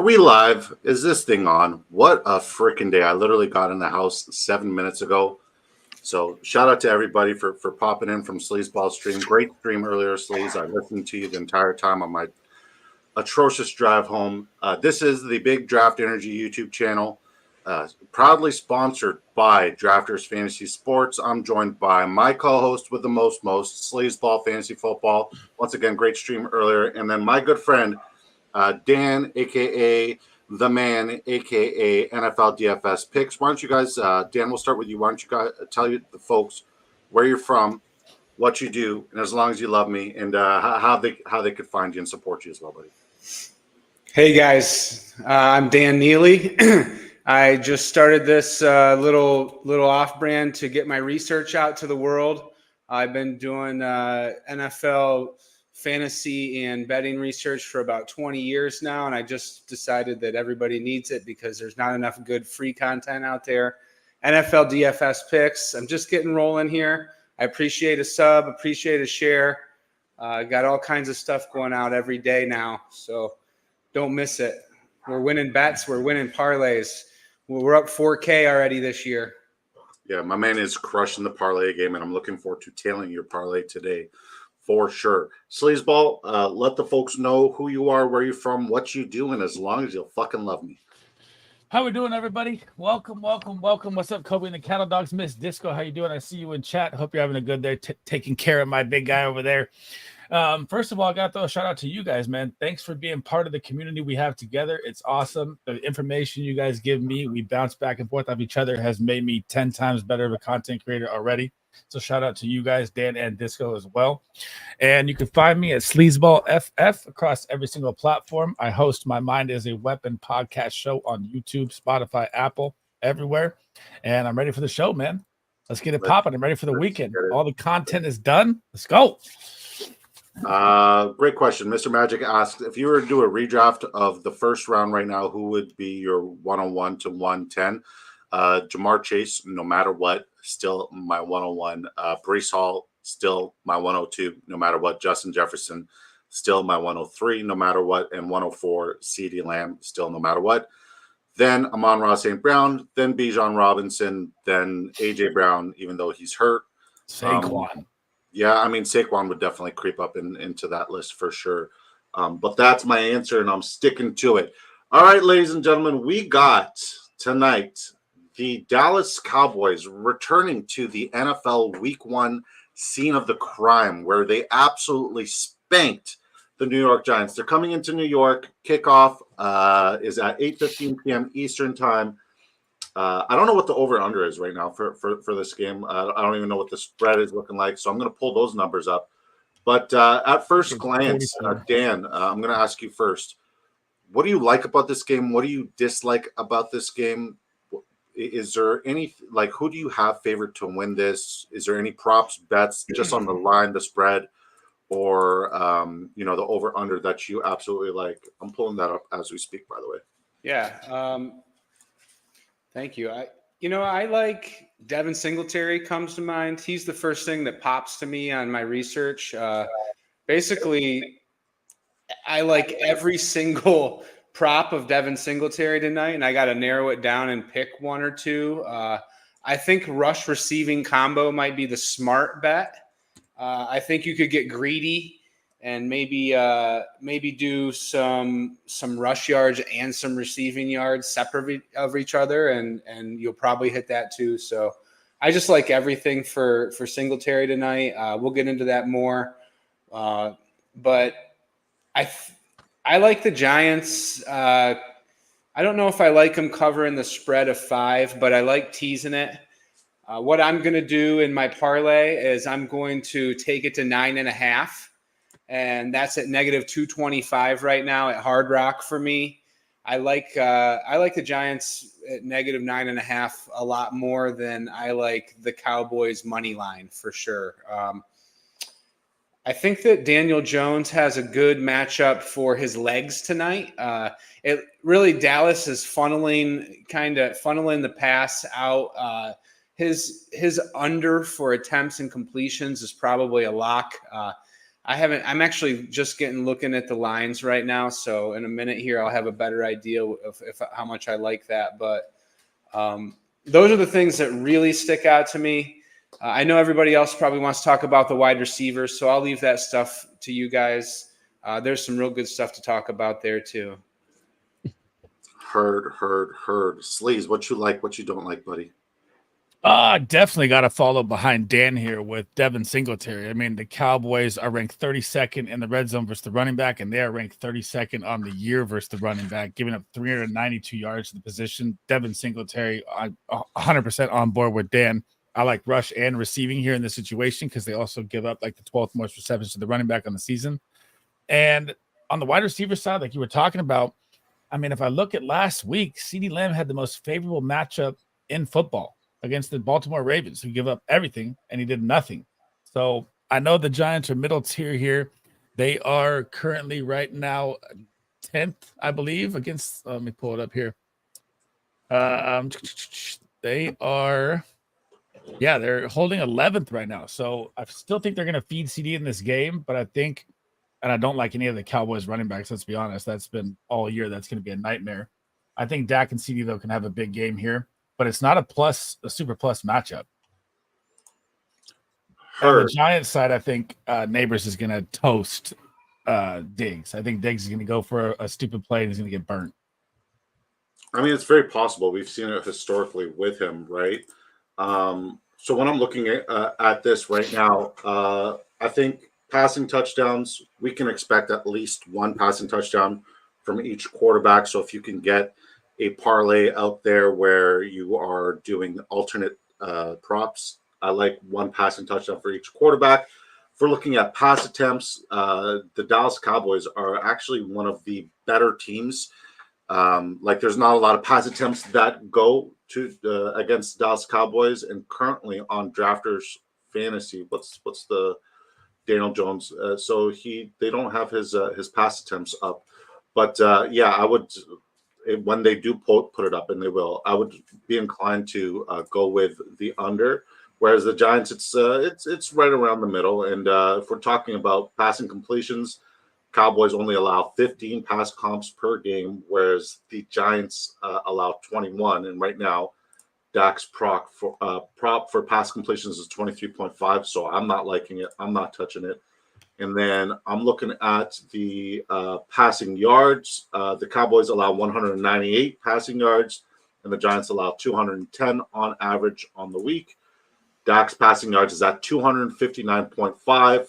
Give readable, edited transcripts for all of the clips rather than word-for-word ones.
Are we live? Is this thing on? What a freaking day. I literally got in the house 7 minutes ago. So shout out to everybody for popping in from Sleazeball stream. Great stream earlier, Sleaze. I listened to you the entire time on my atrocious drive home. This is the Big Draft Energy YouTube channel, proudly sponsored by Drafters Fantasy Sports. I'm joined by my co-host with the most, Sleazeball Fantasy Football. Once again, great stream earlier. And then my good friend, Dan, a.k.a. The Man, a.k.a. NFL DFS Picks. Why don't you guys, Dan, we'll start with you. Why don't you guys tell the folks where you're from, what you do, and as long as you love me, and how they could find you and support you as well, buddy. Hey, guys. I'm Dan Neely. I just started this little off-brand to get my research out to the world. I've been doing NFL fantasy and betting research for about 20 years now, and I just decided that everybody needs it because there's not enough good free content out there. NFL DFS Picks. I'm just getting rolling here. I appreciate a sub, appreciate a share. Got all kinds of stuff going out every day now, so don't miss it. We're winning bets. We're winning parlays. We're up 4K already this year. Yeah, my man is crushing the parlay game, and I'm looking forward to tailing your parlay today for sure. Sleazeball, let the folks know who you are, where you're from, what you do, and as long as you'll fucking love me. How we doing, everybody? Welcome. What's up, Kobe and the Cattle Dogs? Miss Disco, how you doing? I see you in chat. Hope you're having a good day, taking care of my big guy over there. First of all, I got to throw a shout out to you guys, man. Thanks for being part of the community we have together. It's awesome. The information you guys give me, we bounce back and forth off each other, has made me 10 times better of a content creator already. So shout out to you guys, Dan and Disco as well. And you can find me at Sleazeball FF across every single platform. I host My Mind is a Weapon podcast show on YouTube, Spotify, Apple, everywhere. And I'm ready for the show, man. Let's get it popping. I'm ready for the weekend. All the content is done. Let's go. Great question. Mr. Magic asks, if you were to do a redraft of the first round right now, who would be your 101 to 110? Jamar Chase, no matter what, still my 101. Breece Hall, still my 102, no matter what. Justin Jefferson, still my 103, no matter what. And 104, CeeDee Lamb, still no matter what. Then Amon-Ra St. Brown, then Bijan Robinson, then A.J. Brown, even though he's hurt. Saquon. Yeah, I mean, Saquon would definitely creep up into that list for sure. But that's my answer, and I'm sticking to it. All right, ladies and gentlemen, we got tonight the Dallas Cowboys returning to the NFL Week 1 scene of the crime, where they absolutely spanked the New York Giants. They're coming into New York. Kickoff is at 8:15 p.m. Eastern time. I don't know what the over-under is right now for this game. I don't even know what the spread is looking like, so I'm going to pull those numbers up. But at first glance, Dan, I'm going to ask you first. What do you like about this game? What do you dislike about this game? Is there any, like, who do you have favored to win this? Is there any props, bets, just on the line, the spread, or, the over-under that you absolutely like? I'm pulling that up as we speak, by the way. Yeah. Thank you. I like Devin Singletary comes to mind. He's the first thing that pops to me on my research. Basically, I like every single prop of Devin Singletary tonight, and I got to narrow it down and pick one or two. I think rush receiving combo might be the smart bet. I think you could get greedy and maybe do some rush yards and some receiving yards separate of each other, and you'll probably hit that too. So I just like everything for Singletary tonight. We'll get into that more, but I like the Giants. I don't know if I like them covering the spread of 5, but I like teasing it. What I'm going to do in my parlay is I'm going to take it to 9.5. And that's at negative 225 right now at Hard Rock for me. I like the Giants at negative 9.5 a lot more than I like the Cowboys money line for sure. I think that Daniel Jones has a good matchup for his legs tonight. It really, Dallas is funneling the pass out. His under for attempts and completions is probably a lock. I haven't. I'm actually just looking at the lines right now. So in a minute here, I'll have a better idea of how much I like that. But those are the things that really stick out to me. I know everybody else probably wants to talk about the wide receivers, so I'll leave that stuff to you guys. There's some real good stuff to talk about there too. Heard. Sleaze, what you like, what you don't like, buddy? Definitely got to follow behind Dan here with Devin Singletary. I mean, the Cowboys are ranked 32nd in the red zone versus the running back, and they are ranked 32nd on the year versus the running back, giving up 392 yards to the position. Devin Singletary, I'm 100% on board with Dan. I like rush and receiving here in this situation because they also give up like the 12th most receptions to the running back on the season. And on the wide receiver side, like you were talking about, I mean, if I look at last week, CeeDee Lamb had the most favorable matchup in football against the Baltimore Ravens, who give up everything, and he did nothing. So I know the Giants are middle tier here. They are currently right now 10th, I believe, against. Let me pull it up here. They are, they're holding 11th right now. So I still think they're going to feed CD in this game, but I think, and I don't like any of the Cowboys running backs. Let's be honest, that's been all year. That's going to be a nightmare. I think Dak and CD though can have a big game here, but it's not a super plus matchup. On the Giants side, I think Neighbors is going to toast Diggs. I think Diggs is going to go for a stupid play and he's going to get burnt. I mean, it's very possible. We've seen it historically with him, right? So when I'm looking at this right now, I think passing touchdowns, we can expect at least one passing touchdown from each quarterback. So if you can get a parlay out there where you are doing alternate props, I like one passing touchdown for each quarterback. If we're looking at pass attempts, the Dallas Cowboys are actually one of the better teams. Like there's not a lot of pass attempts that go to against Dallas Cowboys, and currently on Drafters Fantasy, what's the Daniel Jones? So they don't have his pass attempts up, but I would when they do put it up, and they will, I would be inclined to go with the under. Whereas the Giants, it's right around the middle, and if we're talking about passing completions, Cowboys only allow 15 pass comps per game, whereas the Giants allow 21. And right now, Dak's prop for pass completions is 23.5. So I'm not liking it. I'm not touching it. And then I'm looking at the passing yards. The Cowboys allow 198 passing yards, and the Giants allow 210 on average on the week. Dak's passing yards is at 259.5.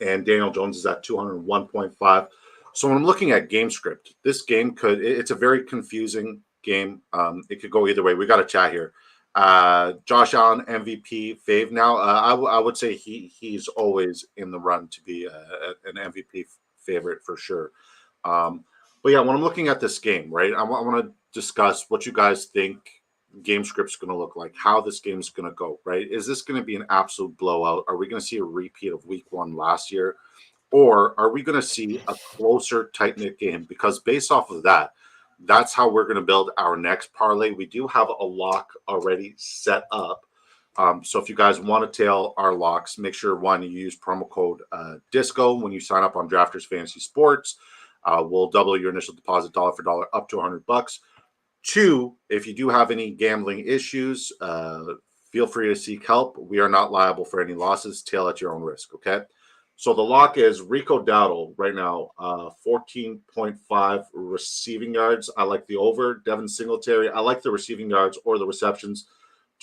And Daniel Jones is at 201.5. So when I'm looking at game script, this game it's a very confusing game. It could go either way. We got a chat here. Josh Allen, MVP fave now. I would say he's always in the run to be an MVP favorite for sure. But yeah, when I'm looking at this game, right, I want to discuss what you guys think game script's going to look like, how this game's going to go, right? Is this going to be an absolute blowout? Are we going to see a repeat of week one last year? Or are we going to see a closer, tight-knit game? Because based off of that, that's how we're going to build our next parlay. We do have a lock already set up. So if you guys want to tail our locks, make sure, one, you use promo code DISCO when you sign up on Drafters Fantasy Sports. We'll double your initial deposit dollar for dollar up to $100. Two, if you do have any gambling issues, feel free to seek help. We are not liable for any losses. Tail at your own risk, okay? So the lock is Rico Dowdle right now, 14.5 receiving yards. I like the over. Devin Singletary, I like the receiving yards or the receptions,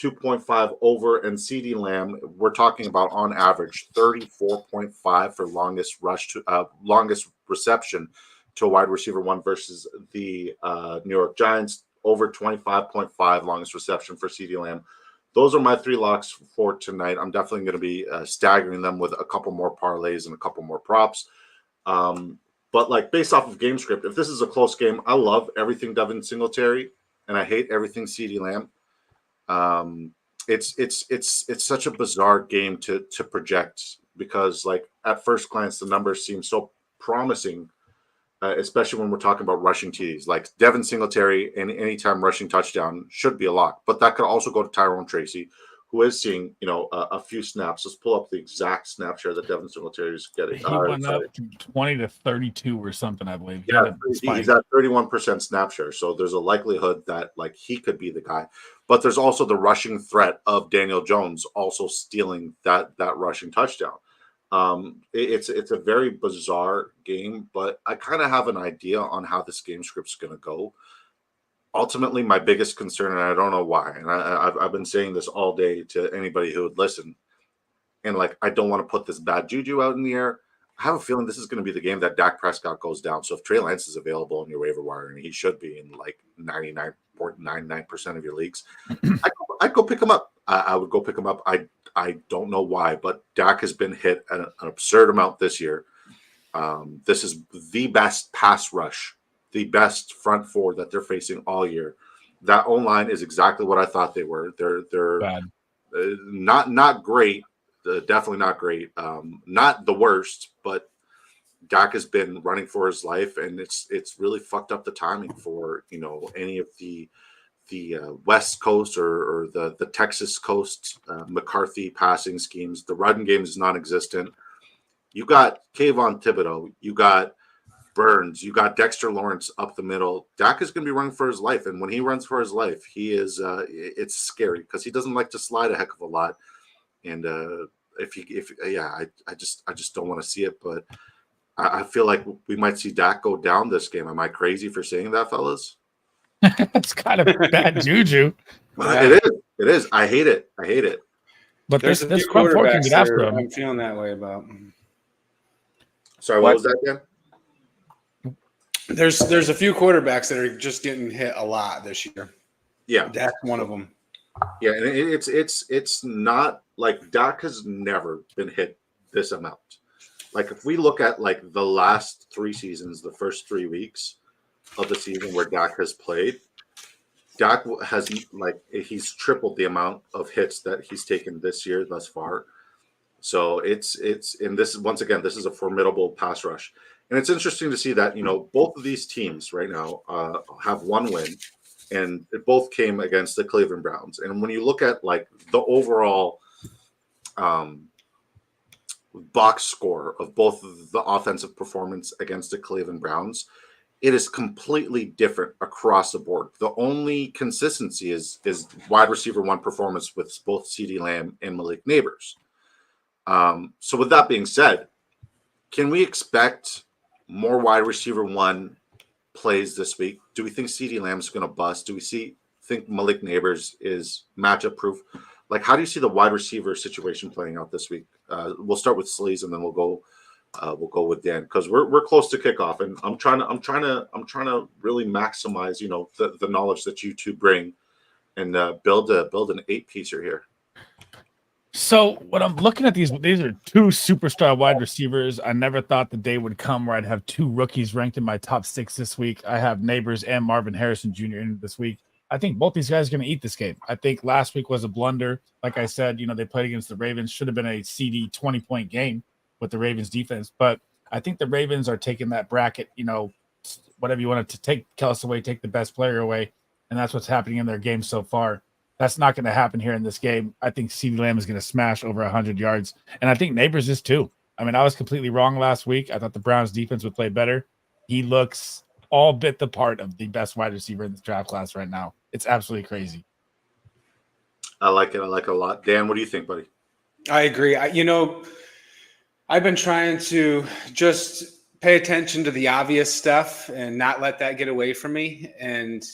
2.5 over. And CeeDee Lamb, we're talking about on average 34.5 for longest reception to a wide receiver one versus the New York Giants. Over 25.5 longest reception for CeeDee Lamb. Those are my three locks for tonight. I'm definitely going to be staggering them with a couple more parlays and a couple more props. But like based off of game script, if this is a close game, I love everything Devin Singletary and I hate everything CeeDee Lamb. It's such a bizarre game to project because like at first glance the numbers seem so promising. Especially when we're talking about rushing TDs. Like Devin Singletary and anytime rushing touchdown should be a lock. But that could also go to Tyrone Tracy, who is seeing, a few snaps. Let's pull up the exact snap share that Devin Singletary is getting. He went up from 20 to 32 or something, I believe. He Yeah, had a spike. he's at 31% snap share. So there's a likelihood that like he could be the guy. But there's also the rushing threat of Daniel Jones also stealing that rushing touchdown. It's a very bizarre game, but I kind of have an idea on how this game script's going to go. Ultimately, my biggest concern, and I don't know why, and I've been saying this all day to anybody who would listen, and like I don't want to put this bad juju out in the air. I have a feeling this is going to be the game that Dak Prescott goes down. So if Trey Lance is available in your waiver wire, and he should be in like 99.99% of your leagues, I'd go pick him up. I would go pick him up. I don't know why, but Dak has been hit an absurd amount this year. This is the best pass rush, the best front four that they're facing all year. That O-line is exactly what I thought they were. They're Bad. Not great. Definitely not great. Not the worst, but Dak has been running for his life, and it's really fucked up the timing for any of the West Coast or the Texas Coast McCarthy passing schemes. The run game is non-existent. You got Kayvon Thibodeau, you got Burns, you got Dexter Lawrence up the middle. Dak is going to be running for his life, and when he runs for his life, he is. It's scary because he doesn't like to slide a heck of a lot. And I just don't want to see it. But I feel like we might see Dak go down this game. Am I crazy for saying that, fellas? That's kind of bad juju. It is. I hate it. But There's this a few front four can quarterbacks get that after him. I'm feeling that way about. Sorry, what was that again? There's a few quarterbacks that are just getting hit a lot this year. Yeah, Dak's one of them. Yeah, and it's not like Dak has never been hit this amount. Like if we look at like the last 3 seasons, the first 3 weeks of the season where Dak has played, Dak has he's tripled the amount of hits that he's taken this year thus far. So it's and this once again, this is a formidable pass rush. And it's interesting to see that, both of these teams right now have 1 win, and it both came against the Cleveland Browns. And when you look at like the overall box score of both of the offensive performance against the Cleveland Browns, it is completely different across the board. The only consistency is wide receiver 1 performance with both CeeDee Lamb and Malik Neighbors. So with that being said, can we expect more wide receiver 1 plays this week? Do we think CeeDee Lamb's going to bust? Do we think Malik Neighbors is matchup proof? Like, how do you see the wide receiver situation playing out this week? We'll start with Sleaze, and then we'll go with Dan, because we're close to kickoff, and I'm trying to really maximize the knowledge that you two bring, and build an 8-piecer here. So when I'm looking at these are 2 superstar wide receivers. I never thought the day would come where I'd have 2 rookies ranked in my top 6 this week. I have Neighbors and Marvin Harrison Jr. in this week. I think both these guys are going to eat this game. I think last week was a blunder. Like I said, they played against the Ravens. Should have been a CD 20-point game with the Ravens defense. But I think the Ravens are taking that bracket, whatever you want to take Kelce away, take the best player away. And that's what's happening in their game so far. That's not going to happen here in this game. I think CeeDee Lamb is going to smash over 100 yards. And I think Neighbors is too. I mean, I was completely wrong last week. I thought the Browns defense would play better. He looks all bit the part of the best wide receiver in this draft class right now. It's absolutely crazy. I like it. I like it a lot. Dan, what do you think, buddy? I agree. I've been trying to just pay attention to the obvious stuff and not let that get away from me. And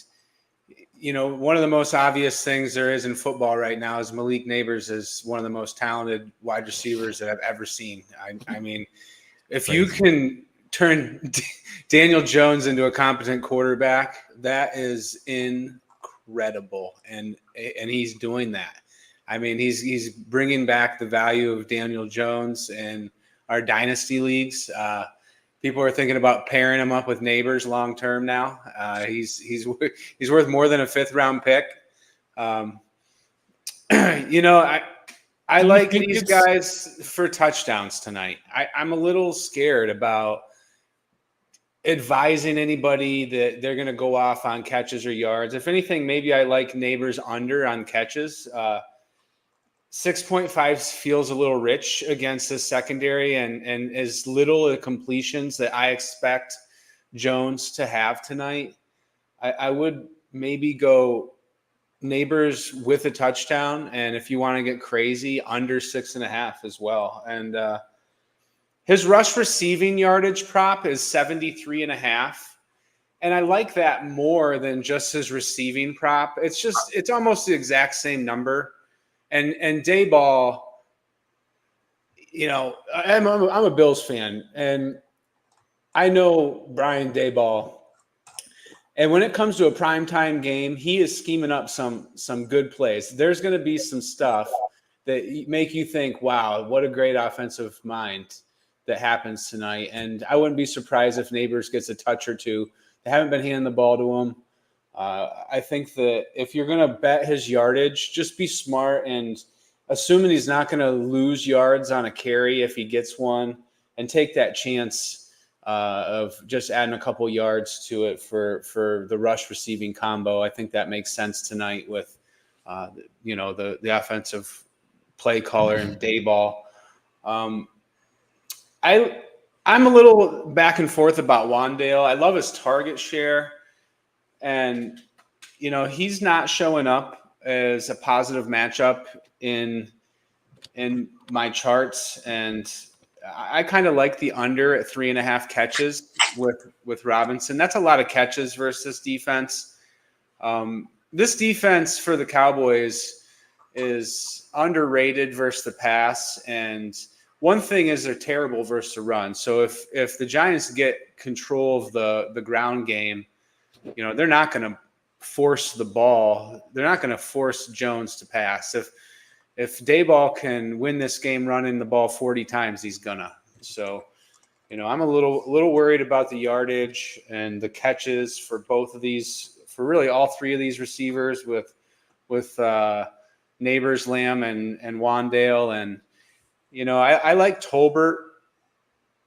one of the most obvious things there is in football right now is Malik Neighbors is one of the most talented wide receivers that I've ever seen. I mean, if you can turn Daniel Jones into a competent quarterback, that is incredible. And he's doing that. I mean, he's bringing back the value of Daniel Jones in our dynasty leagues. People are thinking about pairing him up with Neighbors long term now. He's worth more than a 5th-round pick. I like these guys for touchdowns tonight. I'm a little scared about advising anybody that they're going to go off on catches or yards. If anything, maybe I like Neighbors under on catches. 6.5 feels a little rich against this secondary, and as little completions that I expect Jones to have tonight. I would maybe go Neighbors with a touchdown, and if you want to get crazy, under 6.5 as well. And his rush receiving yardage prop is 73.5. And I like that more than just his receiving prop. It's almost the exact same number. And Dayball, I'm a Bills fan, and I know Brian Dayball. And when it comes to a primetime game, he is scheming up some good plays. There's going to be some stuff that make you think, wow, what a great offensive mind that happens tonight. And I wouldn't be surprised if Neighbors gets a touch or two. They haven't been handing the ball to him. I think that if you're going to bet his yardage, just be smart and assuming he's not going to lose yards on a carry if he gets one, and take that chance of just adding a couple yards to it for the rush receiving combo. I think that makes sense tonight with, the offensive play caller and Dayball. I'm a little back and forth about Wandale. I love his target share, and he's not showing up as a positive matchup in my charts, and I kind of like the under at 3.5 catches with Robinson. That's a lot of catches versus defense. This defense for the Cowboys is underrated versus the pass, and one thing is they're terrible versus the run. So if the Giants get control of the ground game, they're not going to force the ball. They're not going to force Jones to pass. If Dayball can win this game running the ball 40 times, he's gonna. So, I'm a little worried about the yardage and the catches for both of these, for really all three of these receivers with Neighbors, Lamb, and Wandale. And I like Tolbert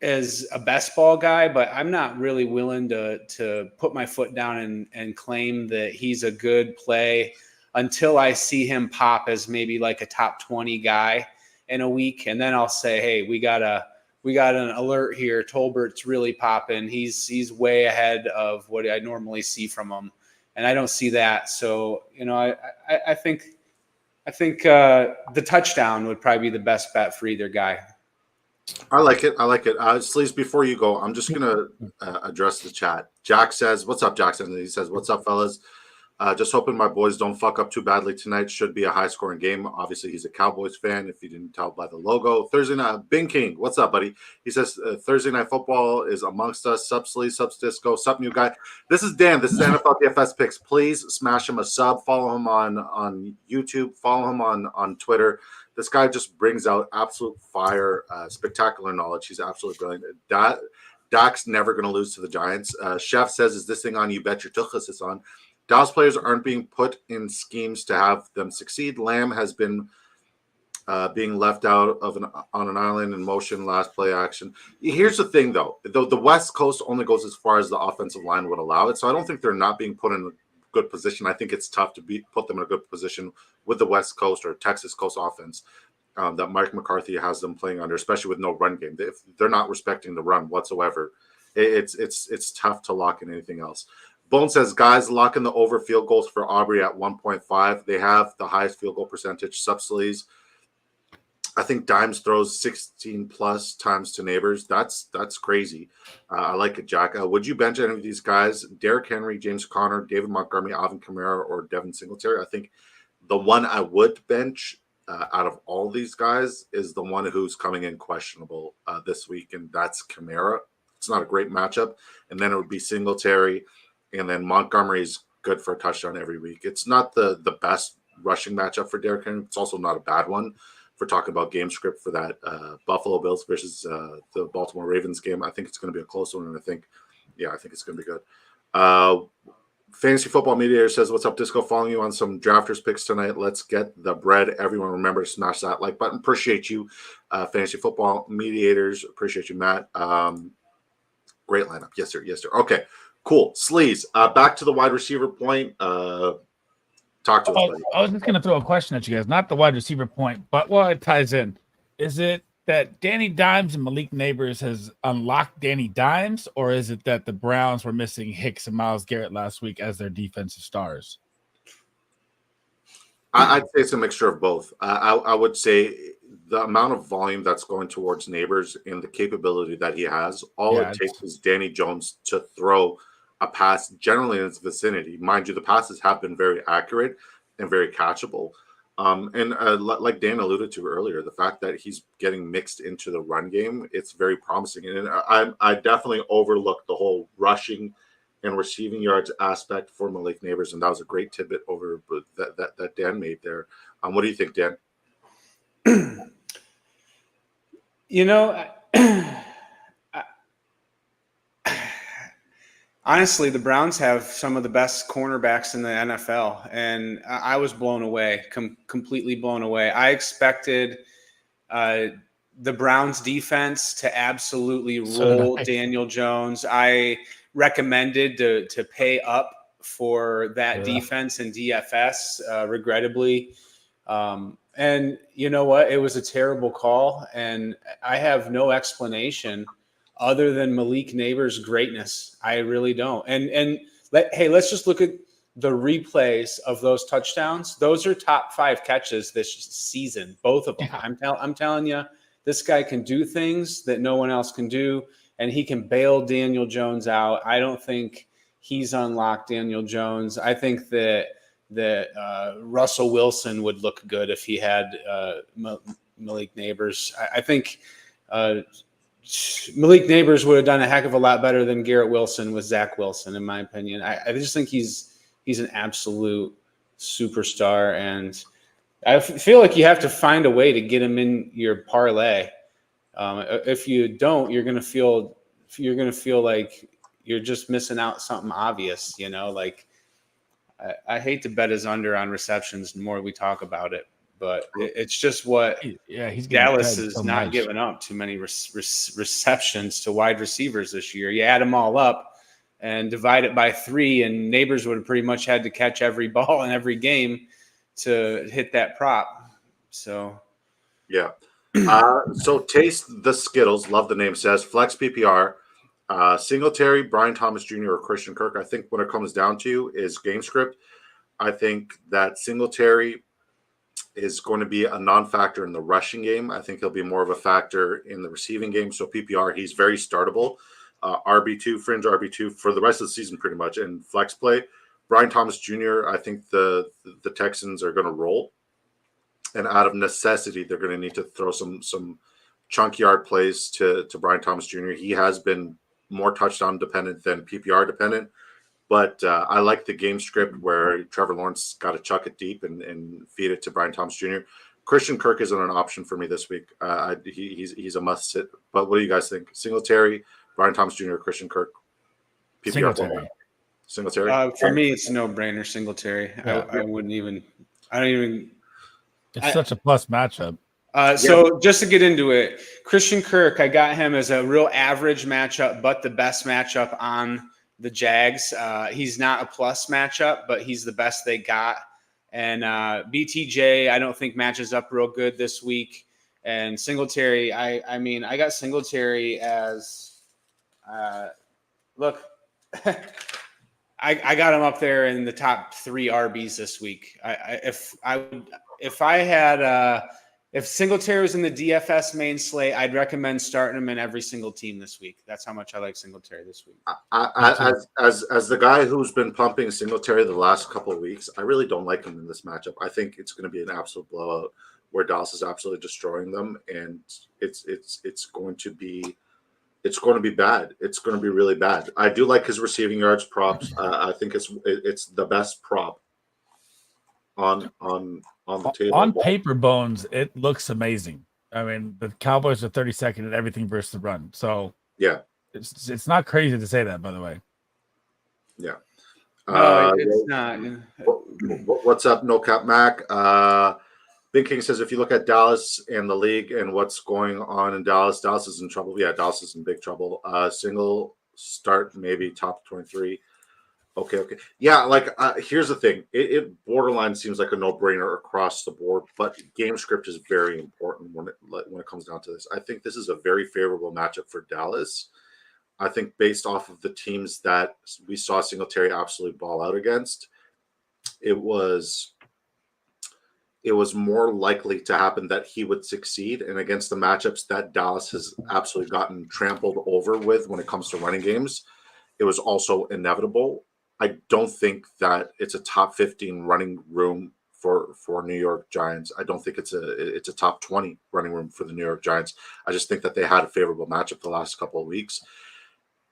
as a best ball guy, but I'm not really willing to put my foot down and claim that he's a good play until I see him pop as maybe like a top 20 guy in a week. And then I'll say, hey, we got an alert here. Tolbert's really popping. He's way ahead of what I normally see from him. And I don't see that. So, I think the touchdown would probably be the best bet for either guy. I like it. Sleaze, before you go, I'm just going to address the chat. Jack says, what's up, Jackson? And he says, what's up, fellas? Just hoping my boys don't fuck up too badly tonight. Should be a high-scoring game. Obviously, he's a Cowboys fan, if you didn't tell by the logo. Thursday night, Bing King, what's up, buddy? He says, Thursday Night Football is amongst us. Sup, Sleaze, sup, Disco, sup, new guy. This is Dan. This is NFL DFS Picks. Please smash him a sub. Follow him on YouTube. Follow him on Twitter. This guy just brings out absolute fire, spectacular knowledge. He's absolutely brilliant. Dak's never going to lose to the Giants. Chef says, is this thing on? You bet your tuchus it's on. Dallas players aren't being put in schemes to have them succeed. Lamb has been being left out on an island in motion, last play action. Here's the thing, though. The West Coast only goes as far as the offensive line would allow it, so I don't think they're not being put in a good position. I think it's tough to put them in a good position with the West Coast or Texas Coast offense that Mike McCarthy has them playing under, especially with no run game. If they're not respecting the run whatsoever, it's tough to lock in anything else. Bone says, guys, lock in the over field goals for Aubrey at 1.5. They have the highest field goal percentage. Subsleaze. I think Dimes throws 16 plus times to Neighbors. That's crazy. I like it, Jack. Would you bench any of these guys? Derrick Henry, James Conner, David Montgomery, Alvin Kamara, or Devin Singletary? I think the one I would bench out of all these guys is the one who's coming in questionable this week, and that's Kamara. It's not a great matchup. And then it would be Singletary. And then Montgomery's good for a touchdown every week. It's not the best rushing matchup for Derrick Henry. It's also not a bad one for talking about game script for that Buffalo Bills versus the Baltimore Ravens game. I think it's going to be a close one, and I think it's going to be good. Fantasy Football Mediator says, what's up, Disco? Following you on some drafters picks tonight. Let's get the bread. Everyone remember to smash that like button. Appreciate you, Fantasy Football Mediators. Appreciate you, Matt. Great lineup. Yes, sir. Okay. Cool. Sleaze. Back to the wide receiver point. Talk to us, buddy. I was just going to throw a question at you guys, not the wide receiver point, but it ties in. Is it that Danny Dimes and Malik Neighbors has unlocked Danny Dimes, or is it that the Browns were missing Hicks and Myles Garrett last week as their defensive stars? I'd say it's a mixture of both. I would say the amount of volume that's going towards Neighbors and the capability that he has, all it takes is Danny Jones to throw a pass generally in its vicinity. Mind you, the passes have been very accurate and very catchable. Like Dan alluded to earlier, the fact that he's getting mixed into the run game, it's very promising. And I definitely overlooked the whole rushing and receiving yards aspect for Malik Neighbors, and that was a great tidbit over that Dan made there. What do you think, Dan? Honestly, the Browns have some of the best cornerbacks in the NFL, and I was blown away, completely blown away. I expected the Browns defense to absolutely roll Daniel Jones. I recommended to pay up for that defense in DFS, regrettably. And you know what? It was a terrible call, and I have no explanation other than Malik Neighbors' greatness. I really don't. Let's just look at the replays of those touchdowns. Those are top 5 catches this season, both of them. Yeah. I'm telling you, this guy can do things that no one else can do, and he can bail Daniel Jones out. I don't think he's unlocked Daniel Jones. I think that Russell Wilson would look good if he had Malik Neighbors. I think Malik Neighbors would have done a heck of a lot better than Garrett Wilson with Zach Wilson, in my opinion. I just think he's an absolute superstar, and I feel like you have to find a way to get him in your parlay. If you don't, you're gonna feel like you're just missing out something obvious. Like I hate to bet his under on receptions the more we talk about it, but it's just what Dallas is not giving up too many receptions to wide receivers this year. You add them all up and divide it by 3, and Neighbors would have pretty much had to catch every ball in every game to hit that prop. So, yeah. So taste the Skittles. Love the name. Says flex PPR. Singletary, Brian Thomas Jr., or Christian Kirk. I think when it comes down to is game script. I think that Singletary is going to be a non-factor in the rushing game. I think he'll be more of a factor in the receiving game. So PPR, he's very startable. RB2, fringe RB2 for the rest of the season pretty much. And flex play, Brian Thomas Jr., I think the Texans are going to roll. And out of necessity, they're going to need to throw some chunk yard plays to Brian Thomas Jr. He has been more touchdown dependent than PPR dependent. But I like the game script where Trevor Lawrence got to chuck it deep and feed it to Brian Thomas Jr. Christian Kirk isn't an option for me this week. He's a must sit. But what do you guys think? Singletary, Brian Thomas Jr., Christian Kirk, PPR. Singletary. For me, it's a no-brainer. Singletary. Yeah. I don't even. It's such a plus matchup. So just to get into it, Christian Kirk, I got him as a real average matchup, but the best matchup on the Jags. He's not a plus matchup, but he's the best they got. And BTJ, I don't think matches up real good this week. And Singletary, I mean, I got Singletary as look. I got him up there in the top 3 RBs this week. If Singletary was in the DFS main slate, I'd recommend starting him in every single team this week. That's how much I like Singletary this week. As the guy who's been pumping Singletary the last couple of weeks, I really don't like him in this matchup. I think it's going to be an absolute blowout where Dallas is absolutely destroying them, and it's going to be bad. It's going to be really bad. I do like his receiving yards props. I think it's the best prop on the table. On paper, Bones, it looks amazing. I mean, the Cowboys are 32nd at everything versus the run. So yeah, it's not crazy to say that, by the way. Yeah. No, it's not. What's up, No Cap Mac? Big King says, if you look at Dallas and the league and what's going on in Dallas, Dallas is in trouble. Yeah, Dallas is in big trouble. Single start, maybe top 23. Okay. Yeah, like here's the thing. It borderline seems like a no-brainer across the board, but game script is very important when it comes down to this. I think this is a very favorable matchup for Dallas. I think based off of the teams that we saw Singletary absolutely ball out against, it was more likely to happen that he would succeed. And against the matchups that Dallas has absolutely gotten trampled over with when it comes to running games, it was also inevitable. I don't think that it's a top 15 running room for New York Giants. I don't think it's a top 20 running room for the New York Giants. I just think that they had a favorable matchup the last couple of weeks.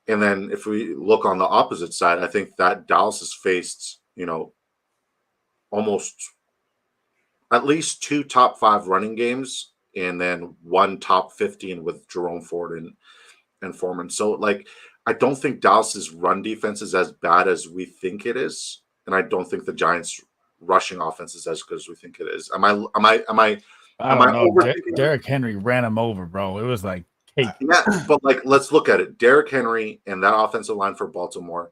And then if we look on the opposite side, I think that Dallas has faced, almost at least 2 top 5 running games and then 1 top 15 with Jerome Ford and Foreman. So like I don't think Dallas's run defense is as bad as we think it is, and I don't think the Giants rushing offense is as good as we think it is. Am I I am I don't know. overthinking it? Derrick Henry ran him over, bro. It was like cake. Yeah, but like let's look at it. Derrick Henry and that offensive line for Baltimore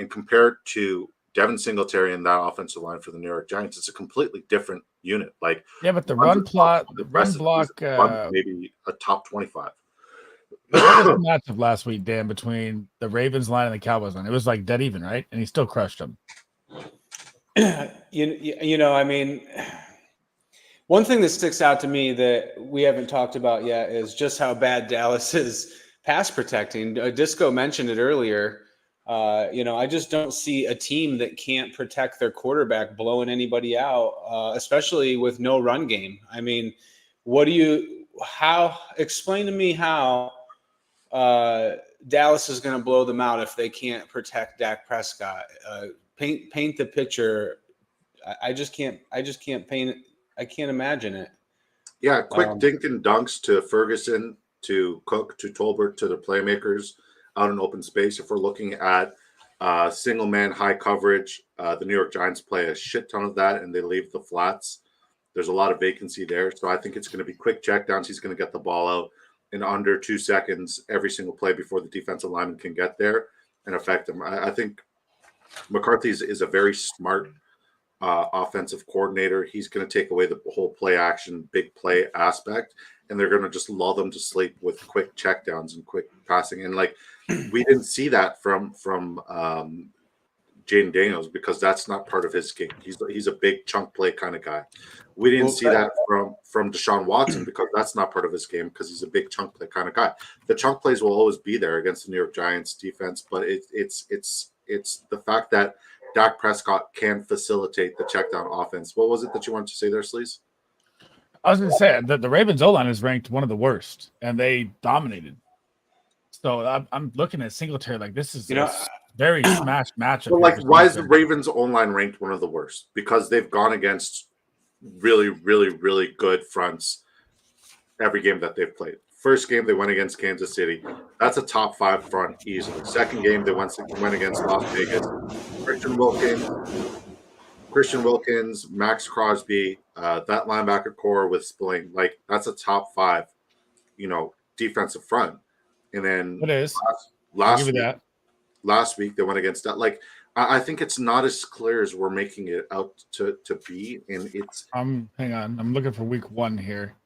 and compare it to Devin Singletary and that offensive line for the New York Giants, it's a completely different unit. Like Yeah, but the one's a run top plot, 5, the the run rest is block. maybe a top 25. What was the matchup last week, Dan, between the Ravens line and the Cowboys line? It was like dead even, right? And he still crushed them. I mean, one thing that sticks out to me that we haven't talked about yet is just how bad Dallas is pass protecting. Disco mentioned it earlier. I just don't see a team that can't protect their quarterback blowing anybody out, especially with no run game. I mean, explain to me how Dallas is going to blow them out if they can't protect Dak Prescott. Paint the picture. I just can't paint it. I can't imagine it. Yeah, quick dink and dunks to Ferguson, to Cook, to Tolbert, to the playmakers out in open space. If we're looking at single man high coverage, the New York Giants play a shit ton of that and they leave the flats. There's a lot of vacancy there. So I think it's going to be quick checkdowns. He's going to get the ball out in under 2 seconds every single play before the defensive lineman can get there and affect him. I think McCarthy is a very smart offensive coordinator. He's going to take away the whole play action, big play aspect, and they're going to just lull them to sleep with quick checkdowns and quick passing. And like we didn't see that from Jaden Daniels because that's not part of his game. He's a big chunk play kind of guy. We didn't see that from Deshaun Watson because that's not part of his game because he's a big chunk play kind of guy. The chunk plays will always be there against the New York Giants defense, but it's the fact that Dak Prescott can facilitate the check down offense. What was it that you wanted to say there, Sleaze? I was going to say that the Ravens O-line is ranked one of the worst, and they dominated. So I'm looking at Singletary like this is a very smashed matchup. Well, like, why is the Ravens O-line ranked one of the worst? Because they've gone against really, really, really good fronts every game that they've played. First game, they went against Kansas City. That's a top 5 front easily. Second game, they went against Las Vegas. Christian Wilkins, Max Crosby, that linebacker core with Spilling, like that's a top 5, defensive front. And then it is last week they went against that. Like I think it's not as clear as we're making it out to be. And it's hang on, I'm looking for week 1 here.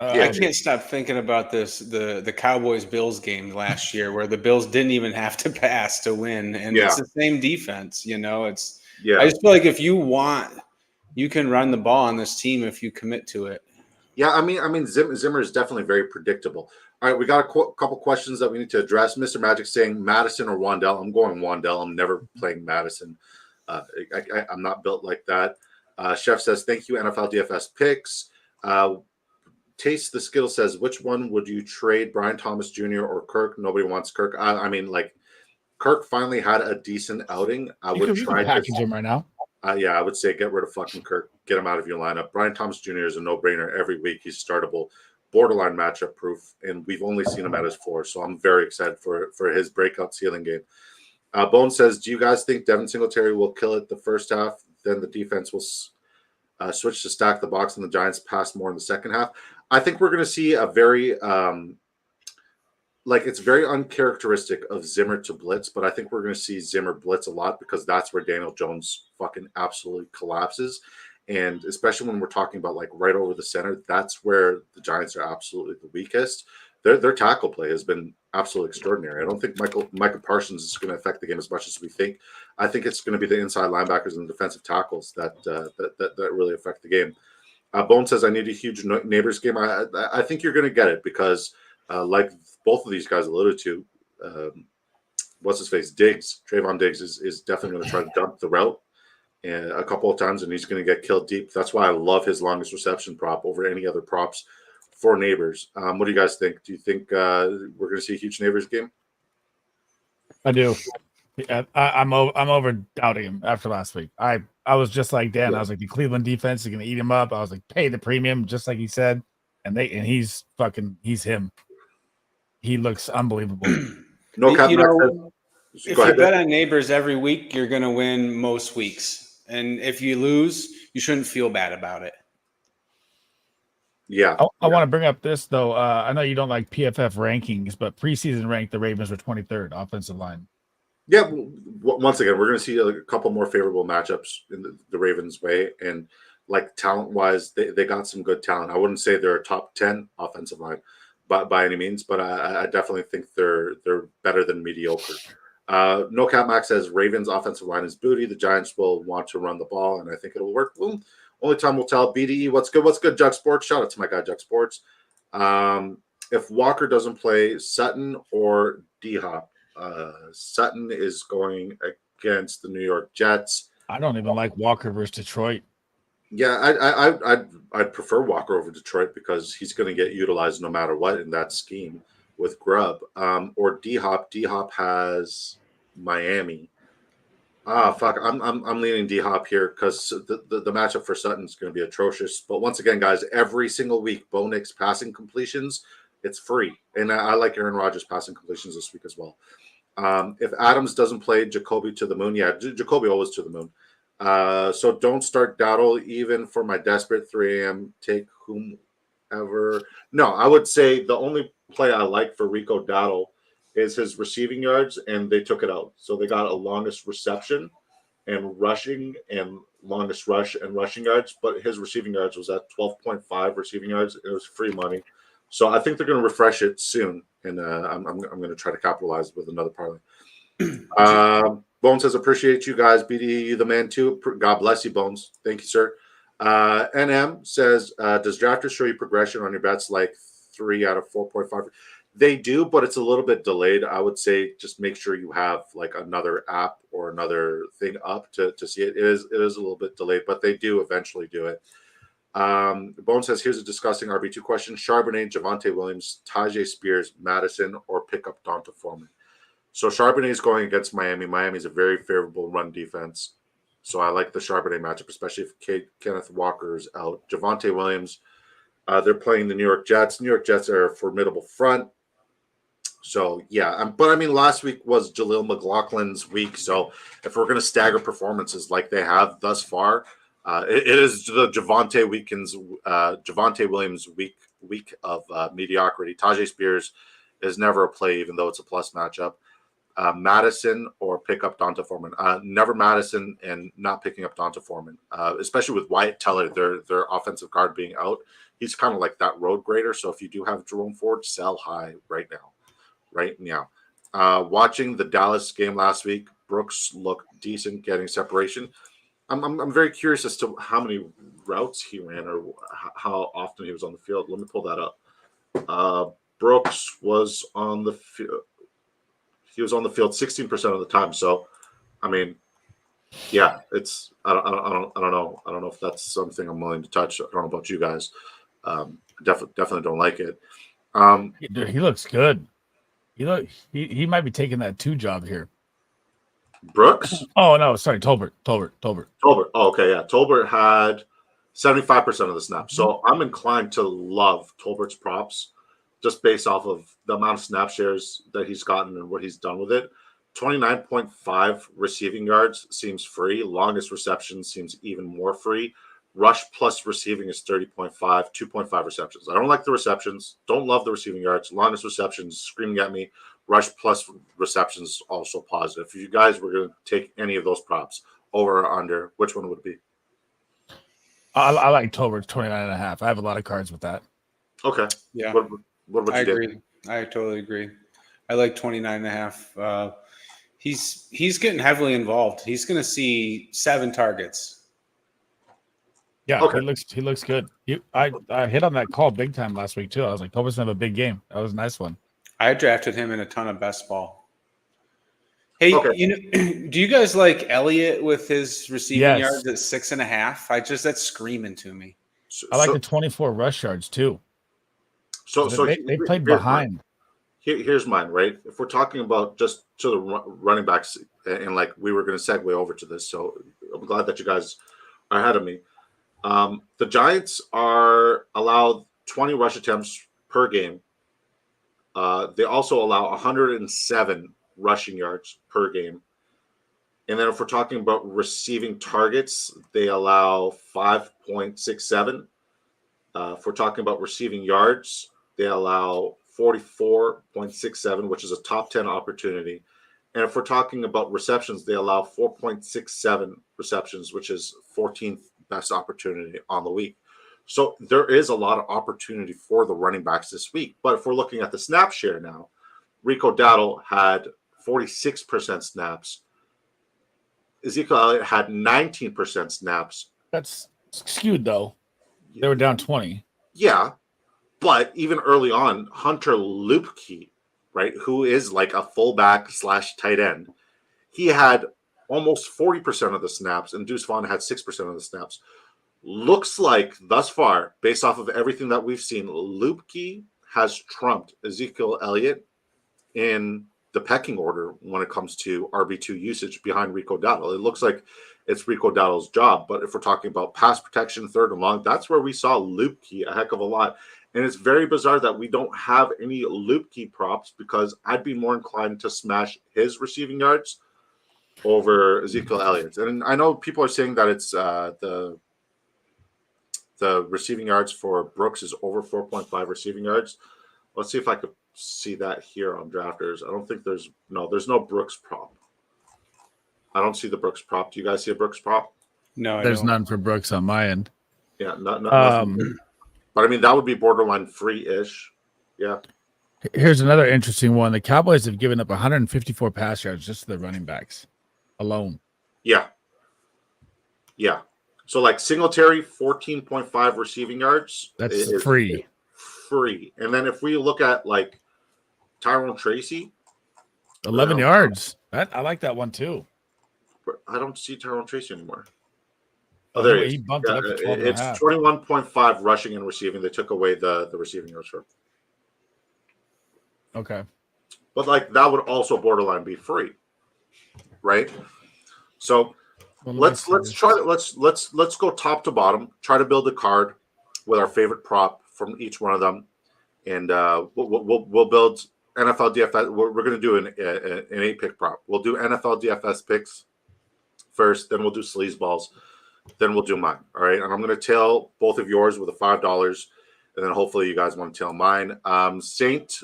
I can't stop thinking about the Cowboys Bills game last year where the Bills didn't even have to pass to win, and it's the same defense. I just feel like if you want, you can run the ball on this team if you commit to it. Yeah, I mean Zimmer is definitely very predictable. All right, we got a couple questions that we need to address. Mr. Magic saying Madison or Wandell. I'm going Wandell. I'm never playing Madison. I'm not built like that. Chef says, thank you, NFL DFS picks. Taste the Skill says, which one would you trade, Brian Thomas Jr. or Kirk? Nobody wants Kirk. I mean, like, Kirk finally had a decent outing. I would try to package him right now. I would say get rid of fucking Kirk. Get him out of your lineup. Brian Thomas Jr. is a no-brainer every week. He's startable, borderline matchup proof, and we've only seen him at his floor, so I'm very excited for his breakout ceiling game. Bone says, do you guys think Devin Singletary will kill it the first half? Then the defense will switch to stack the box and the Giants pass more in the second half. I think we're going to see a very like it's very uncharacteristic of Zimmer to blitz, but I think we're going to see Zimmer blitz a lot because that's where Daniel Jones fucking absolutely collapses. And especially when we're talking about like right over the center, that's where the Giants are absolutely the weakest. Their tackle play has been absolutely extraordinary. I don't think Michael Parsons is going to affect the game as much as we think. I think it's going to be the inside linebackers and defensive tackles that really affect the game. Bone says, I need a huge Neighbors game. I think you're going to get it because, like both of these guys alluded to, what's his face? Trayvon Diggs is definitely going to try to dump the route a couple of times, and he's going to get killed deep. That's why I love his longest reception prop over any other props for Neighbors. What do you guys think? Do you think we're going to see a huge Neighbors game? I do. I'm over doubting him after last week. I was just like Dan. Yeah. I was like, the Cleveland defense is going to eat him up. I was like, pay the premium, just like he said, and he's him. He looks unbelievable. If you bet on Neighbors every week, you're going to win most weeks, and if you lose, you shouldn't feel bad about it. Yeah. I want to bring up this though. I know you don't like PFF rankings, but preseason ranked the Ravens were 23rd offensive line. Yeah, once again, we're going to see a couple more favorable matchups in the Ravens' way. And like talent-wise, they got some good talent. I wouldn't say they're a top 10 offensive line by any means, but I definitely think they're better than mediocre. No Cap Max says Ravens' offensive line is booty. The Giants will want to run the ball, and I think it'll work. Well, only time will tell. BDE, what's good? What's good, Jug Sports? Shout out to my guy, Jug Sports. If Walker doesn't play, Sutton or D-Hop? Sutton is going against the New York Jets. I don't even like Walker versus Detroit. Yeah, I'd prefer Walker over Detroit because he's going to get utilized no matter what in that scheme with Grubb. Or D-Hop. D-Hop has Miami. Fuck. I'm leaning D-Hop here because the matchup for Sutton is going to be atrocious. But once again, guys, every single week, Bo Nix passing completions, it's free. And I like Aaron Rodgers passing completions this week as well. If Adams doesn't play, Jacoby to the moon. Yeah, Jacoby always to the moon. So don't start Dowdle even for my desperate 3 a.m. take whomever. No, I would say the only play I like for Rico Dowdle is his receiving yards, and they took it out. So they got a longest reception and rushing and longest rush and rushing yards, but his receiving yards was at 12.5 receiving yards. It was free money. So I think they're going to refresh it soon, and I'm going to try to capitalize with another parlay. Bones says, appreciate you guys. BD, you the man too. God bless you, Bones. Thank you, sir. NM says, does Drafters show you progression on your bets like 3 out of 4.5? They do, but it's a little bit delayed. I would say just make sure you have like another app or another thing up to see it. It is a little bit delayed, but they do eventually do it. Bone says, here's a disgusting RB2 question. Charbonnet, Javonte Williams, Tajay Spears, Madison, or pick up Donta Foreman. So Charbonnet is going against Miami. Miami is a very favorable run defense. So I like the Charbonnet matchup, especially if Kenneth Walker is out. Javonte Williams, they're playing the New York Jets. New York Jets are a formidable front. So, yeah. But, I mean, last week was Jaleel McLaughlin's week. So if we're going to stagger performances like they have thus far, it is the Javonte Williams week of mediocrity. Tajay Spears is never a play, even though it's a plus matchup. Madison or pick up Donta Foreman. Never Madison and not picking up Donta Foreman, especially with Wyatt Teller, their offensive guard being out. He's kind of like that road grader. So if you do have Jerome Ford, sell high right now. Watching the Dallas game last week, Brooks looked decent getting separation. I'm very curious as to how many routes he ran or how often he was on the field. Let me pull that up. Brooks was on the field. He was on the field 16% of the time. So, I mean, yeah, it's I don't know. I don't know if that's something I'm willing to touch. I don't know about you guys. Definitely don't like it. Dude, he looks good. He might be taking that 2 job here. Brooks? Oh no, sorry, Tolbert. Oh, okay, yeah. Tolbert had 75% of the snaps. So I'm inclined to love Tolbert's props just based off of the amount of snap shares that he's gotten and what he's done with it. 29.5 receiving yards seems free. Longest reception seems even more free. Rush plus receiving is 30.5, 2.5 receptions. I don't like the receptions. Don't love the receiving yards. Longest receptions screaming at me. Rush plus receptions also positive. If you guys were going to take any of those props, over or under, which one would it be? I like Tolbert's 29.5. I have a lot of cards with that. Okay. Yeah. What would I you do? agree. I totally agree. I like 29.5. He's getting heavily involved. He's going to see 7 targets. Yeah, Okay. he looks good. I hit on that call big time last week too. I was like, Tolbert's gonna have a big game. That was a nice one. I drafted him in a ton of best ball. Hey, Okay. Do you guys like Elliott with his receiving Yes. yards at 6.5? That's screaming to me. I like the 24 rush yards too. So They played behind. Here's mine, right? If we're talking about just to the running backs, and like we were going to segue over to this, so I'm glad that you guys are ahead of me. The Giants are allowed 20 rush attempts per game. They also allow 107 rushing yards per game. And then if we're talking about receiving targets, they allow 5.67. If we're talking about receiving yards, they allow 44.67, which is a top 10 opportunity. And if we're talking about receptions, they allow 4.67 receptions, which is 14th best opportunity on the week. So there is a lot of opportunity for the running backs this week. But if we're looking at the snap share now, Rico Dowdle had 46% snaps. Ezekiel Elliott had 19% snaps. That's skewed though. They were down 20. Yeah, but even early on, Hunter Lupke, right, who is like a fullback / tight end, he had almost 40% of the snaps, and Deuce Vaughn had 6% of the snaps. Looks like thus far, based off of everything that we've seen, Lupke has trumped Ezekiel Elliott in the pecking order when it comes to RB2 usage behind Rico Dowdle. It looks like it's Rico Dowdle's job, but if we're talking about pass protection, third and long, that's where we saw Lupke a heck of a lot. And it's very bizarre that we don't have any Lupke props, because I'd be more inclined to smash his receiving yards over Ezekiel Elliott's. And I know people are saying that it's the receiving yards for Brooks is over 4.5 receiving yards. Let's see if I could see that here on Drafters. I don't think there's no Brooks prop. I don't see the Brooks prop. Do you guys see a Brooks prop? No, There's none for Brooks on my end. Yeah, nothing. But I mean, that would be borderline free-ish. Yeah. Here's another interesting one. The Cowboys have given up 154 pass yards just to the running backs alone. Yeah. Yeah. So like Singletary, 14.5 receiving yards. That's free. Free. And then if we look at like Tyrone Tracy, 11 yards. I like that one too. I don't see Tyrone Tracy anymore. Oh, there he is. He bumped it up to 12 It's 21.5 rushing and receiving. They took away the receiving yards for. Okay. But like that would also borderline be free, right? So let's go top to bottom. Try to build a card with our favorite prop from each one of them, and we'll build NFL DFS. We're going to do an 8-pick prop. We'll do NFL DFS picks first, then we'll do sleaze balls, then we'll do mine. All right, and I'm going to tail both of yours with a $5, and then hopefully you guys want to tail mine. Saint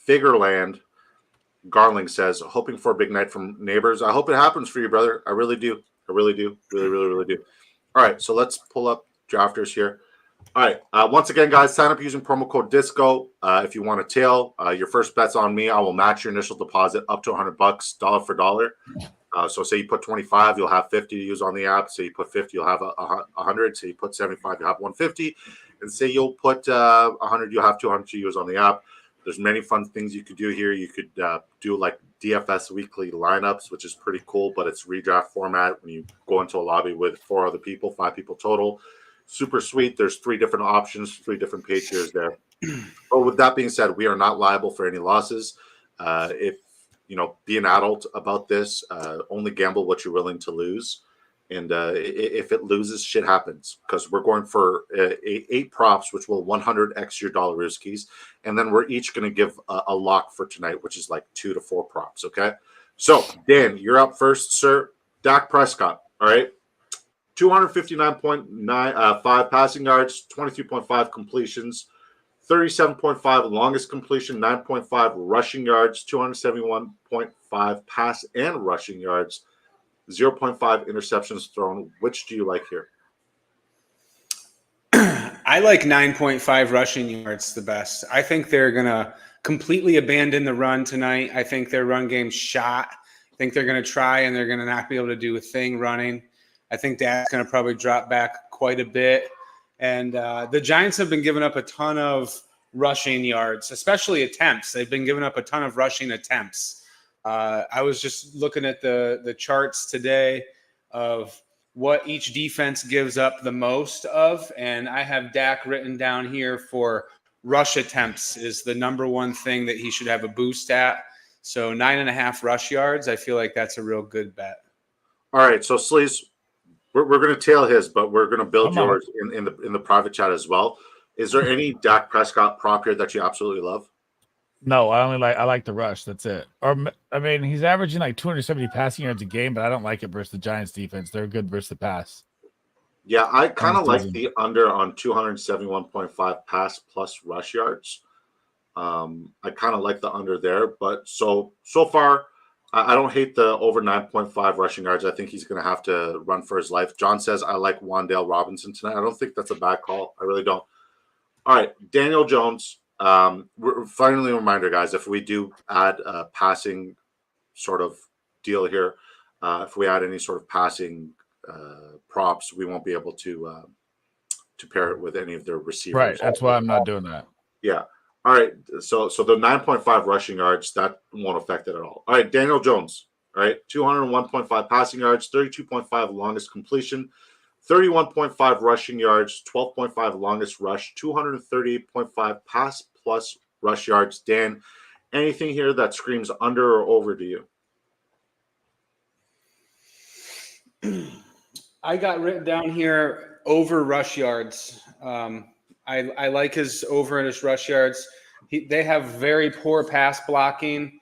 Figureland Garling says, hoping for a big night from neighbors. I hope it happens for you, brother. I really do. I really do. Really do. All right, so let's pull up drafters here. All right. Once again, guys, sign up using promo code DISCO. If you want to tail, your first bet's on me. I will match your initial deposit up to $100, dollar for dollar. So say you put 25, you'll have 50 to use on the app. Say you put 50, you'll have 100. Say you put 75, you'll have 150. And say you'll put 100, you'll have 200 to use on the app. There's many fun things you could do here. You could do like DFS weekly lineups, which is pretty cool, but it's redraft format when you go into a lobby with 4 other people, 5 people total. Super sweet. There's 3 different options, 3 different pay tiers there. But with that being said, we are not liable for any losses. If be an adult about this. Only gamble what you're willing to lose. And if it loses, shit happens, because we're going for 8 props, which will 100x your dollar riskies. And then we're each going to give a lock for tonight, which is like 2 to 4 props. Okay. So Dan, you're up first, sir. Dak Prescott. All right. 259.5 passing yards, 23.5 completions, 37.5 longest completion, 9.5 rushing yards, 271.5 pass and rushing yards, 0.5 interceptions thrown. Which do you like here? I like 9.5 rushing yards the best. I think they're going to completely abandon the run tonight. I think their run game's shot. I think they're going to try and they're going to not be able to do a thing running. I think Dak's going to probably drop back quite a bit. And the Giants have been giving up a ton of rushing yards, especially attempts. They've been giving up a ton of rushing attempts. I was just looking at the charts today of what each defense gives up the most of, and I have Dak written down here for rush attempts is the number one thing that he should have a boost at. So 9.5 rush yards. I feel like that's a real good bet. All right, so Sleaze, we're going to tail his, but we're going to build yours in the private chat as well. Is there any Dak Prescott prop here that you absolutely love? No, I like the rush. That's it. Or I mean, he's averaging like 270 passing yards a game, but I don't like it versus the Giants defense. They're good versus the pass. Yeah, I kind of like the under on 271.5 pass plus rush yards. I kind of like the under there, but so far, I don't hate the over 9.5 rushing yards. I think he's going to have to run for his life. John says, I like Wan'Dale Robinson tonight. I don't think that's a bad call. I really don't. All right, Daniel Jones. Finally, a reminder, guys, if we do add a passing sort of deal here, if we add any sort of passing props, we won't be able to pair it with any of their receivers. Right. That's why I'm not doing that. Yeah. All right. So the 9.5 rushing yards, that won't affect it at all. All right. Daniel Jones. All right. 201.5 passing yards, 32.5 longest completion, 31.5 rushing yards, 12.5 longest rush, 230.5 pass plus rush yards. Dan, anything here that screams under or over to you? I got written down here over rush yards. I like his over and his rush yards. They have very poor pass blocking.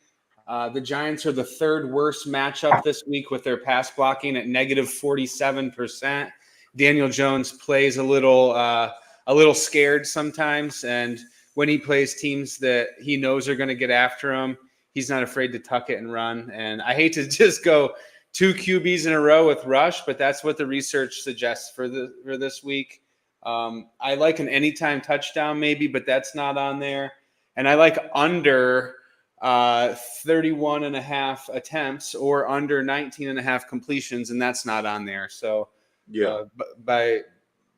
The Giants are the third worst matchup this week with their pass blocking at negative 47%. Daniel Jones plays a little scared sometimes, and when he plays teams that he knows are going to get after him, he's not afraid to tuck it and run. And I hate to just go 2 QBs in a row with rush, but that's what the research suggests for this week. I like an anytime touchdown maybe, but that's not on there. And I like under 31.5 attempts or under 19.5 completions, and that's not on there. So yeah,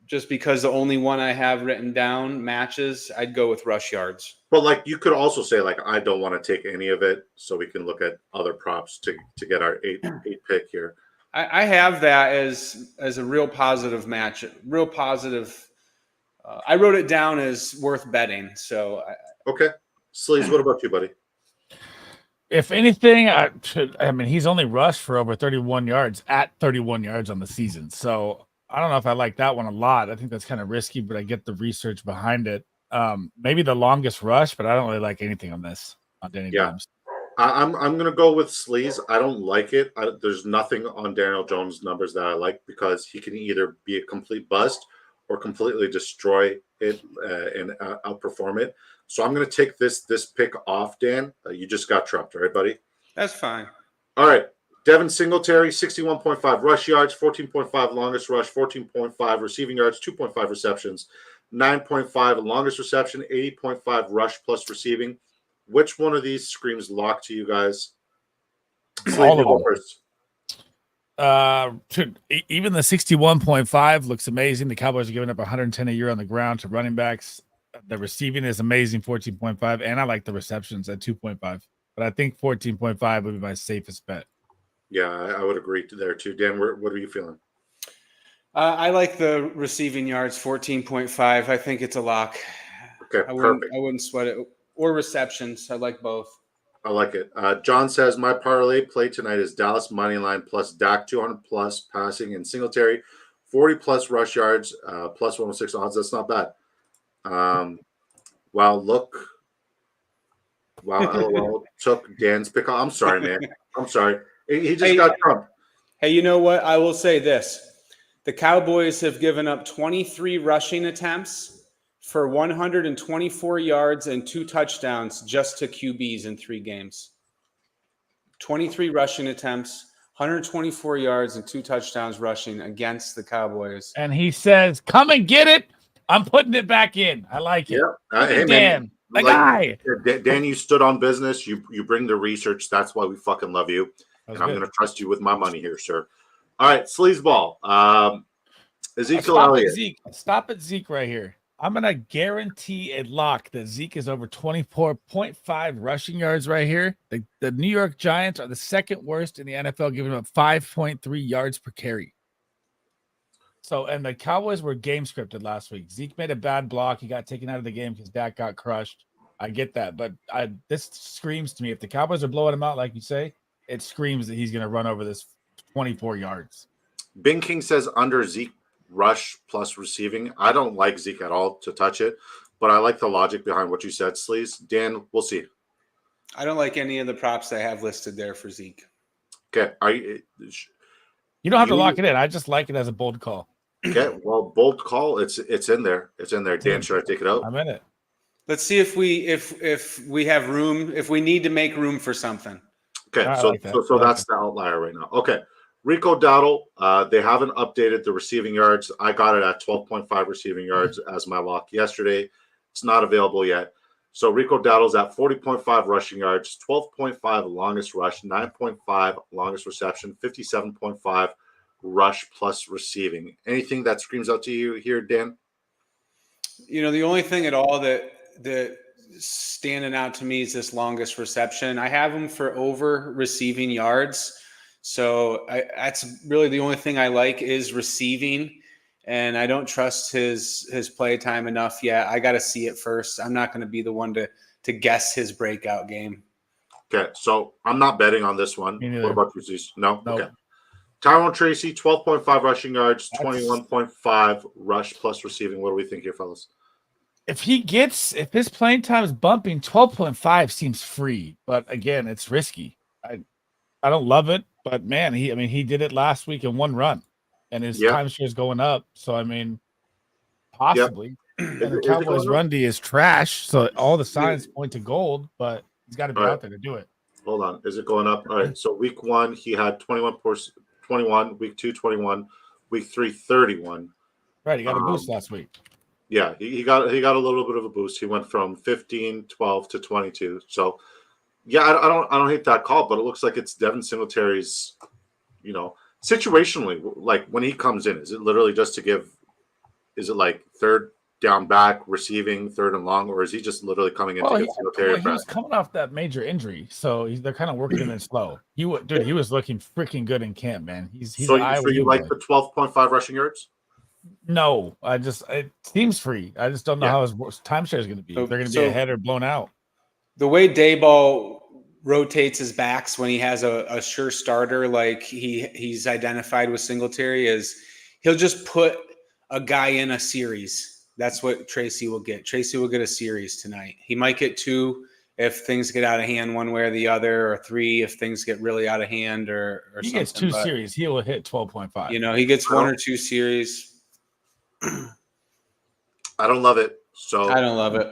just because the only one I have written down matches, I'd go with rush yards. But like you could also say like I don't want to take any of it, so we can look at other props to get our eight pick here. I have that as a real positive match, real positive. I wrote it down as worth betting. So okay, Sleaze, what about you, buddy? If anything, I mean, he's only rushed for over 31 yards at 31 yards on the season. So I don't know if I like that one a lot. I think that's kind of risky, but I get the research behind it. Maybe the longest rush, but I don't really like anything on this on Danny Jones. I'm gonna go with Sleaze. I don't like it. There's nothing on Daniel Jones' numbers that I like because he can either be a complete bust or completely destroy it and outperform it. So I'm gonna take this pick off, Dan. You just got trumped, right, buddy? That's fine. All right. Devin Singletary, 61.5 rush yards, 14.5 longest rush, 14.5 receiving yards, 2.5 receptions, 9.5 longest reception, 80.5 rush plus receiving. Which one of these screams lock to you guys? All of them. First. Even the 61.5 looks amazing. The Cowboys are giving up 110 a year on the ground to running backs. The receiving is amazing, 14.5, and I like the receptions at 2.5. But I think 14.5 would be my safest bet. Yeah, I would agree there too. Dan, what are you feeling? I like the receiving yards, 14.5. I think it's a lock. Okay, perfect. I wouldn't sweat it. Or receptions. I like both. I like it. John says, my parlay play tonight is Dallas money line plus Dak 200 plus passing and Singletary 40 plus rush yards plus 106 odds. That's not bad. Wow, LOL took Dan's pick. I'm sorry, man. I'm sorry. He just got trumped. Hey, you know what? I will say this. The Cowboys have given up 23 rushing attempts for 124 yards and 2 touchdowns just to QBs in 3 games. 23 rushing attempts, 124 yards and 2 touchdowns rushing against the Cowboys. And he says, "Come and get it. I'm putting it back in." I like it. Yeah. Hey, Dan, man, the guy. Dan, you stood on business. You bring the research. That's why we fucking love you. And I'm going to trust you with my money here, sir. All right, sleazeball. Ezekiel Elliott. Stop at Zeke right here. I'm going to guarantee a lock that Zeke is over 24.5 rushing yards right here. The New York Giants are the second worst in the NFL, giving up 5.3 yards per carry. So, and the Cowboys were game scripted last week. Zeke made a bad block. He got taken out of the game because Dak got crushed. I get that. But this screams to me, if the Cowboys are blowing him out, like you say, it screams that he's going to run over this 24 yards. Bing King says under Zeke rush plus receiving. I don't like Zeke at all to touch it, but I like the logic behind what you said, Sleaze. Dan, we'll see. I don't like any of the props they have listed there for Zeke. Okay. You don't have to lock it in. I just like it as a bold call. Okay. Well, bold call. It's in there. It's in there. Dan, should I take it out? I'm in it. Let's see if we have room, if we need to make room for something. Okay. So that's the outlier right now. Okay. Rico Dowdle, they haven't updated the receiving yards. I got it at 12.5 receiving yards as my lock yesterday. It's not available yet. So Rico Dowdle's at 40.5 rushing yards, 12.5 longest rush, 9.5 longest reception, 57.5 rush plus receiving. Anything that screams out to you here, Dan? You know, the only thing at all that standing out to me is this longest reception. I have him for over receiving yards. So that's really the only thing I like is receiving, and I don't trust his play time enough yet. I got to see it first. I'm not going to be the one to guess his breakout game. Okay, so I'm not betting on this one. What about you, Zeus? No? Nope. Okay. Tyrone Tracy, 12.5 rushing yards, 21.5 rush plus receiving. What do we think here, fellas? If his playing time is bumping, 12.5 seems free, but again, it's risky. I don't love it, but man, he did it last week in one run, and his timeshare is going up. So possibly. Yep. And the Cowboys' run D is trash, so all the signs point to gold, but he's got to be out there to do it. Hold on, is it going up? All right. So week 1 he had 21, week 2 21, week 3 31. Right, he got a boost last week. Yeah, he got a little bit of a boost. He went from 15, 12 to 22. So. Yeah, I don't hate that call, but it looks like it's Devin Singletary's, situationally, like when he comes in, is it literally just is it like third down back, receiving, third and long, or is he just literally coming in to get Singletary? He was coming off that major injury, so they're kind of working him in slow. He was looking freaking good in camp, man. So you like the 12.5 rushing yards? No, it seems free. I just don't know how his timeshare is going to be. They're going to be ahead or blown out. The way Dayball rotates his backs when he has a sure starter like he's identified with Singletary is he'll just put a guy in a series. That's what Tracy will get. Tracy will get a series tonight. He might get 2 if things get out of hand one way or the other, or 3 if things get really out of hand or he something. Gets 2 series. He will hit 12.5. He gets 1 or 2 series. I don't love it. So I don't love it.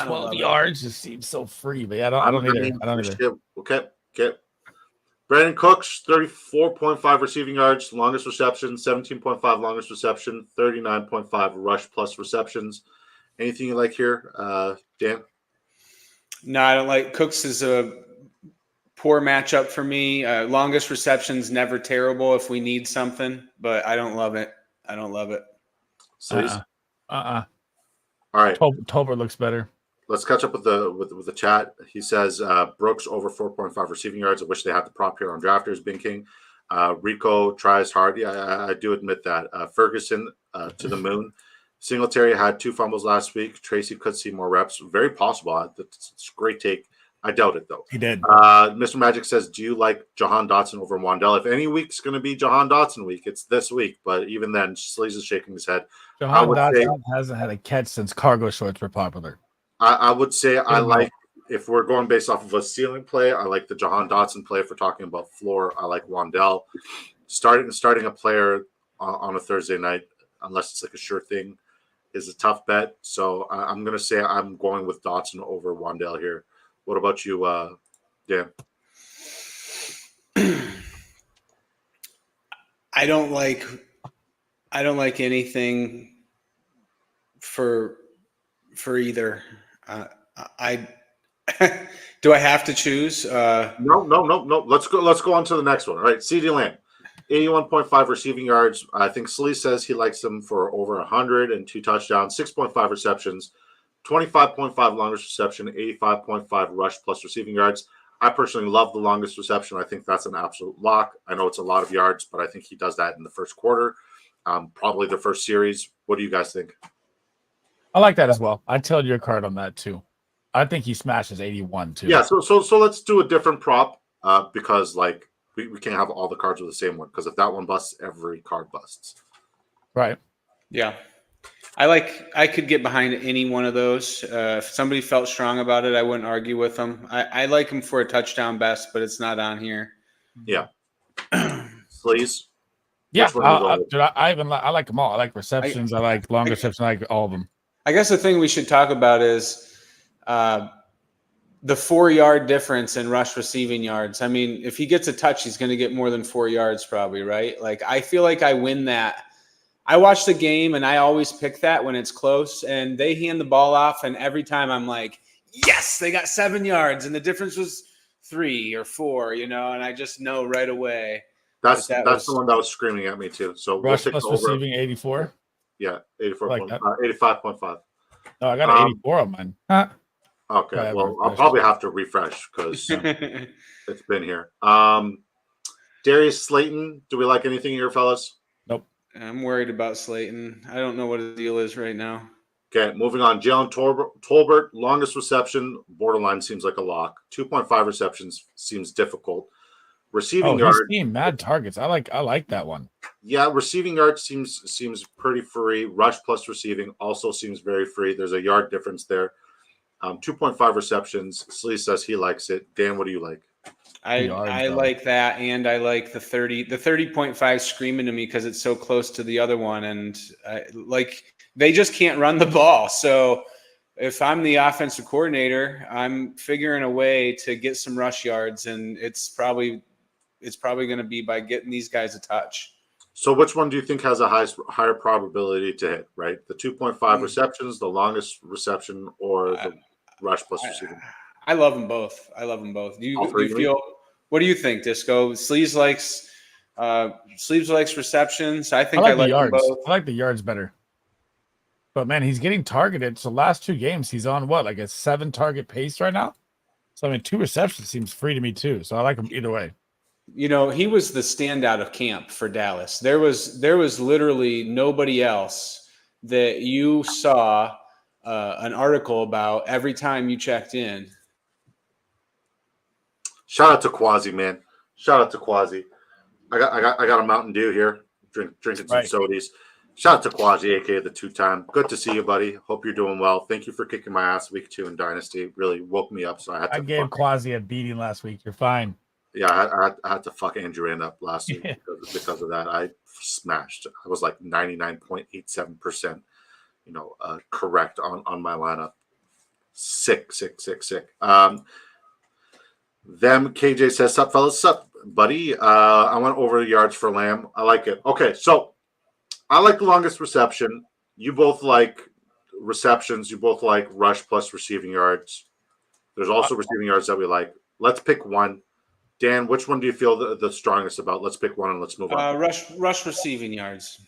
12 yards just seems so free, but I don't either. Okay. Brandon Cooks, 34.5 receiving yards, longest reception, 17.5 longest reception, 39.5 rush plus receptions. Anything you like here, Dan? No, I don't like Cooks is a poor matchup for me. Longest reception's never terrible if we need something, but I don't love it. All right. Tolbert looks better. Let's catch up with the chat. He says Brooks over 4.5 receiving yards. I wish they had the prop here on drafters. Bing King. Rico tries hard. Yeah, I do admit that. Ferguson to the moon. Singletary had 2 fumbles last week. Tracy could see more reps. Very possible. That's a great take. I doubt it, though. He did. Mr. Magic says, do you like Jahan Dotson over Wandell? If any week's going to be Jahan Dotson week, it's this week. But even then, Sleaze is shaking his head. Jahan Dotson hasn't had a catch since cargo shorts were popular. I would say I like, if we're going based off of a ceiling play, I like the Jahan Dotson play. If we're talking about floor, I like Wandell. Starting a player on a Thursday night, unless it's like a sure thing, is a tough bet. So I'm going to say I'm going with Dotson over Wandell here. What about you, Dan? I don't like anything for either. I do I have to choose? No. Let's go on to the next one. All right, CeeDee Lamb, 81.5 receiving yards. I think Slee says he likes him for over 100 and 2 touchdowns, 6.5 receptions, 25.5 longest reception, 85.5 rush plus receiving yards. I personally love the longest reception. I think that's an absolute lock. I know it's a lot of yards, but I think he does that in the first quarter, probably the first series. What do you guys think? I like that as well. I tell your card on that too. I think he smashes 81 too. Yeah, so let's do a different prop because like we can't have all the cards with the same one, because if that one busts, every card busts. Right. Yeah. I could get behind any one of those. If somebody felt strong about it, I wouldn't argue with them. I like him for a touchdown best, but it's not on here. Yeah. Please. Yeah. I like them all. I like receptions. I like long receptions. I like all of them. I guess the thing we should talk about is the 4-yard difference in rush receiving yards. I mean, if he gets a touch, he's going to get more than 4 yards probably, right? Like, I feel like I win that. I watch the game, and I always pick that when it's close, and they hand the ball off, and every time I'm like, yes, they got 7 yards, and the difference was 3 or 4, and I just know right away. That's the one that was screaming at me too. So rush plus receiving 84. Yeah, 84. Like 85.5. Oh, I got an 84 on mine. Huh? Okay, well, I'll probably have to refresh because it's been here. Darius Slayton, do we like anything here, fellas? Nope. I'm worried about Slayton. I don't know what his deal is right now. Okay, moving on. Jalen Tolbert, longest reception, borderline seems like a lock. 2.5 receptions seems difficult. Receiving yards. He's seeing mad targets. I like that one. Yeah, receiving yards seems pretty free. Rush plus receiving also seems very free. There's a yard difference there. 2.5 receptions. Slee says he likes it. Dan, what do you like? I like that, and I like the 30.5 screaming to me because it's so close to the other one, and they just can't run the ball. So if I'm the offensive coordinator, I'm figuring a way to get some rush yards, and it's probably going to be by getting these guys a touch. So which one do you think has a higher probability to hit, right? The 2.5 receptions, the longest reception, or the rush plus receiving? I love them both. Do you feel? What do you think, Disco? Sleeves likes receptions. I think I like them both. I like the yards better. But man, he's getting targeted. So last 2 games, he's on what, like a 7 target pace right now. So I mean, 2 receptions seems free to me too. So I like him either way. He was the standout of camp for Dallas. There was literally nobody else that you saw an article about every time you checked in. Shout out to Quasi, man. Shout out to Quasi. I got a Mountain Dew here, drinking some sodies. Shout out to Quasi, aka the 2-time. Good to see you, buddy. Hope you're doing well. Thank you for kicking my ass week 2 in Dynasty. It really woke me up. So I gave Quasi a beating last week. You're fine. Yeah, I had to fuck Andrew Rand up last week because of that. I smashed. I was like 99.87%, correct on my lineup. Sick. Them KJ says, "Sup, fellas, sup, buddy." I went over the yards for Lamb. I like it. Okay, so I like the longest reception. You both like receptions. You both like rush plus receiving yards. There's also receiving yards that we like. Let's pick one. Dan, which one do you feel the strongest about? Let's pick one and let's move on. Rush receiving yards.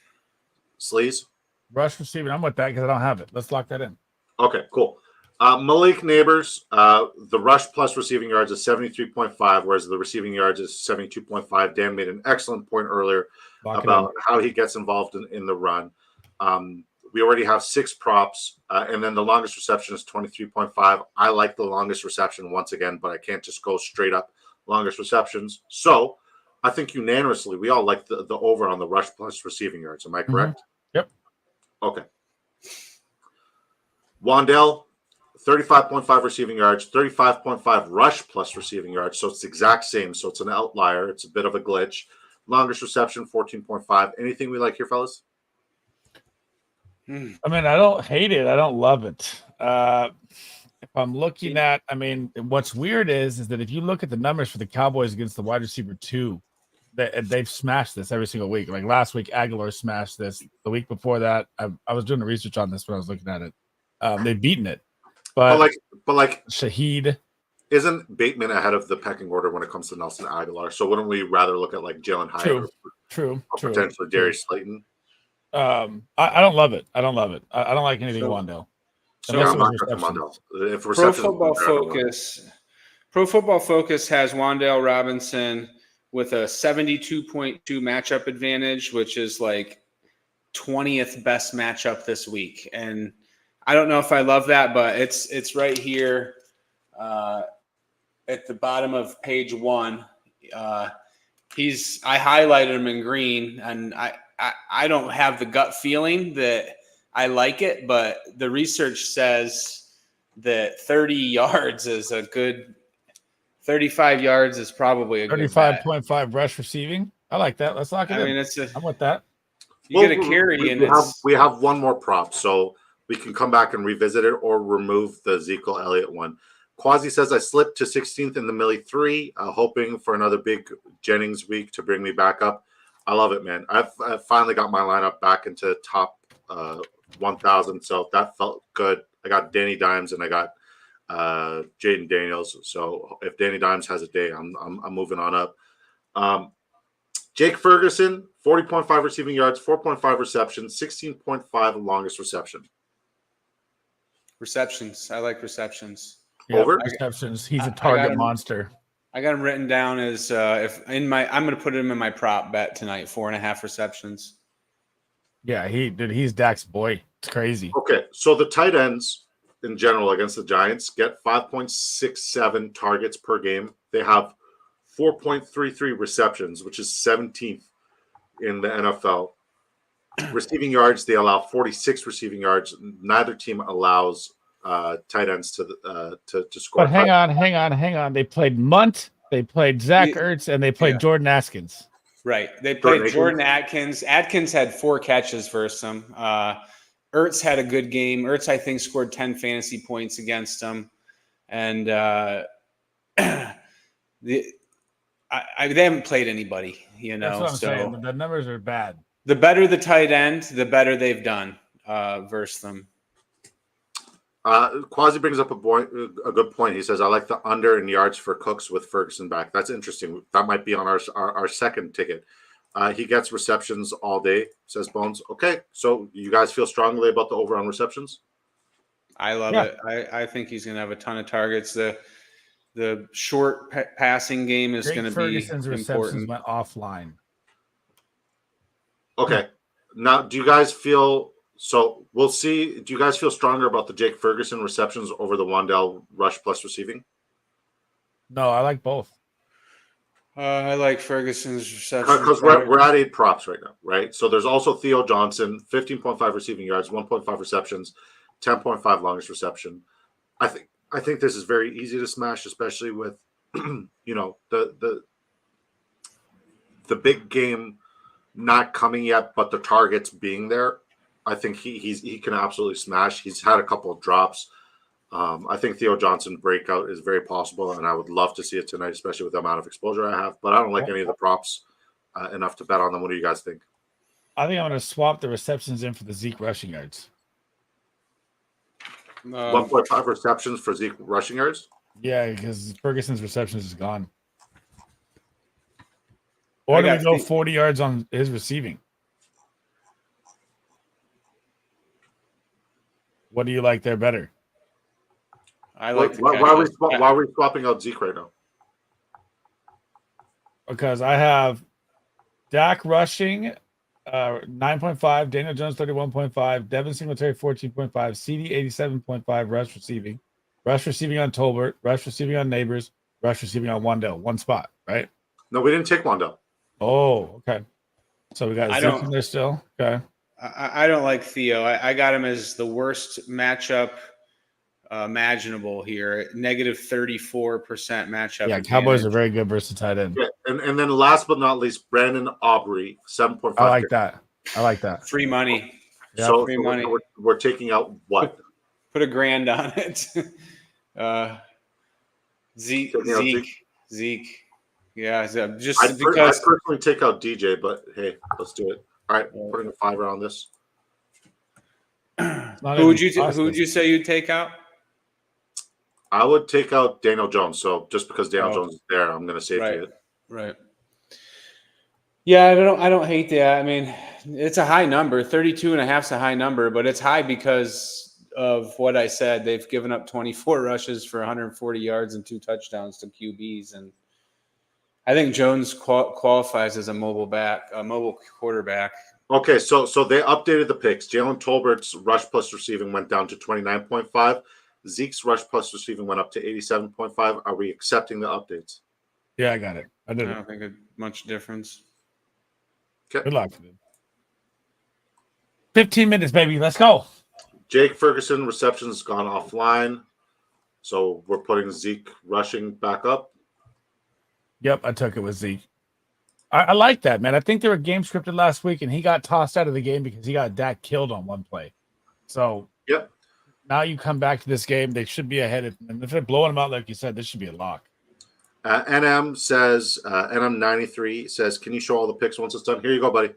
Sleaze? Rush receiving. I'm with that because I don't have it. Let's lock that in. Okay, cool. Malik Neighbors, the rush plus receiving yards is 73.5, whereas the receiving yards is 72.5. Dan made an excellent point earlier about how he gets involved in the run. We already have 6 props, and then the longest reception is 23.5. I like the longest reception once again, but I can't just go straight up longest receptions. So I think unanimously we all like the over on the rush plus receiving yards. Am I correct? Mm-hmm. Yep. Okay. Wandell, 35.5 receiving yards, 35.5 rush plus receiving yards. So it's the exact same. So it's an outlier. It's a bit of a glitch. Longest reception, 14.5. Anything we like here, fellas? I mean, I don't hate it. I don't love it. If I'm looking at, I mean, what's weird is that if you look at the numbers for the Cowboys against the wide receiver 2, they've smashed this every single week. Like last week, Aguilar smashed this. The week before that, I was doing the research on this when I was looking at it. They've beaten it, but like Shaheed isn't Bateman ahead of the pecking order when it comes to Nelson Aguilar? So wouldn't we rather look at like Jalen Hyatt True. potentially Darius Slayton? I don't love it. I don't love it. I don't like anything Wandale. So yeah, I'm not Wandale. If Pro Football Focus has Wandale Robinson with a 72.2 matchup advantage, which is like 20th best matchup this week. And I don't know if I love that, but it's right here at the bottom of page 1. I highlighted him in green, and I don't have the gut feeling that I like it, but the research says that 30 yards is a good 35 yards is probably a good 35.5 rush receiving. I like that. Let's lock it in. I mean, I'm with that. You get a carry, we have one more prop, so we can come back and revisit it or remove the Ezekiel Elliott one. Quasi says I slipped to 16th in the Millie 3, hoping for another big Jennings week to bring me back up. I love it, man. I've finally got my lineup back into top 1,000, so that felt good. I got Danny Dimes and I got Jaden Daniels. So if Danny Dimes has a day, I'm moving on up. Jake Ferguson, 40.5 receiving yards, 4.5 receptions, 16.5 longest reception. Receptions. I like receptions. Over receptions. He's a target monster. I got him written down as I'm going to put him in my prop bet tonight. 4.5 receptions. Yeah, he's Dak's boy. It's crazy. Okay, so the tight ends in general against the Giants get 5.67 targets per game. They have 4.33 receptions, which is 17th in the NFL. Receiving yards, they allow 46 receiving yards. Neither team allows tight ends to score. But hang on. They played Munt, they played Zach Ertz, and they played Jordan Atkins. Right. They played Jordan Atkins. Atkins had 4 catches versus them. Ertz had a good game. Ertz, I think, scored 10 fantasy points against them. And they haven't played anybody, That's what I'm saying. The numbers are bad. The better the tight end, the better they've done versus them. Quasi brings up a good point. He says, I like the under in yards for Cooks with Ferguson back. That's interesting. That might be on our second ticket. He gets receptions all day, says Bones. Okay, so you guys feel strongly about the over on receptions? I love it. I think he's going to have a ton of targets. The short passing game is going to be Ferguson's receptions important. went offline. Okay. Now, do you guys feel so? We'll see. Do you guys feel stronger about the Jake Ferguson receptions over the Wandale rush plus receiving? No, I like both. I like Ferguson's receptions because we're at 8 props right now, right? So there's also Theo Johnson, 15.5 receiving yards, 1.5 receptions, 10.5 longest reception. I think this is very easy to smash, especially with the big game not coming yet, but the targets being there. I think he can absolutely smash. He's had a couple of drops. I think Theo Johnson breakout is very possible, and I would love to see it tonight, especially with the amount of exposure I have. But I don't like any of the props enough to bet on them. What do you guys think? I think I'm going to swap the receptions in for the Zeke rushing yards. 1.5 receptions for Zeke rushing yards? Yeah, because Ferguson's receptions is gone. Or do we go 40 yards on his receiving? What do you like there better? I like. Why are we swapping out Zeke right now? Because I have Dak rushing 9.5, Daniel Jones 31.5, Devin Singletary 14.5, CD 87.5, rush receiving on Tolbert, rush receiving on Neighbors, rush receiving on Wandale. One spot, right? No, we didn't take Wandale. Oh, okay. So we got Zeke in there still. Okay. I don't like Theo. I got him as the worst matchup imaginable here. Negative 34% matchup. Yeah, Cowboys are advantage. very good versus tight end. Yeah, and then last but not least, Brandon Aubrey, 7.5. I like that. I like that. Free money. Yeah. So, Free money. we're taking out what? Put $1,000 on it. Zeke. Yeah, just I'd because. personally take out DJ, but hey, let's do it. All right, putting a $5 on this. Who would you say you'd take out? I would take out Daniel Jones. So just because Daniel Jones is there, I'm going to safety it. Right. Yeah, I don't hate that. I mean, it's a high number. 32.5 is a high number, but it's high because of what I said. They've given up 24 rushes for 140 yards and 2 touchdowns to QBs, and I think Jones qualifies as a mobile quarterback. Okay, so they updated the picks. Jalen Tolbert's rush plus receiving went down to 29.5. Zeke's rush plus receiving went up to 87.5. Are we accepting the updates? Yeah, I got it. I I did it. don't think much difference. Okay. Good luck. 15 minutes, baby. Let's go. Jake Ferguson receptions gone offline. So we're putting Zeke rushing back up. Yep, I took it with Zeke. I like that, man. I think they were game scripted last week, and he got tossed out of the game because he got Dak killed on one play. So Yep. now you come back to this game, they should be ahead. And if they're blowing them out, like you said, this should be a lock. NM says, NM93 says, can you show all the picks once it's done? Here you go, buddy.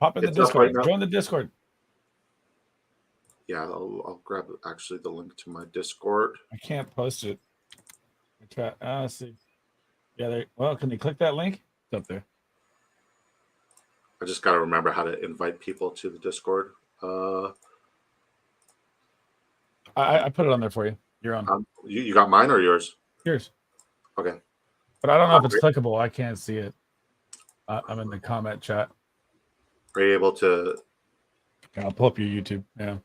Pop in the It's up Discord. right now. Join the Discord. Yeah, I'll grab actually the link to my Discord. I can't post it. Let's see. Yeah, well, can you click that link? It's up there. I just got to remember how to invite people to the Discord. I put it on there for you. You're on. You got mine or yours? Yours. Okay. But I don't know if it's clickable. I can't see it. I'm in the comment chat. Are you able to? Yeah, I'll pull up your YouTube. Yeah.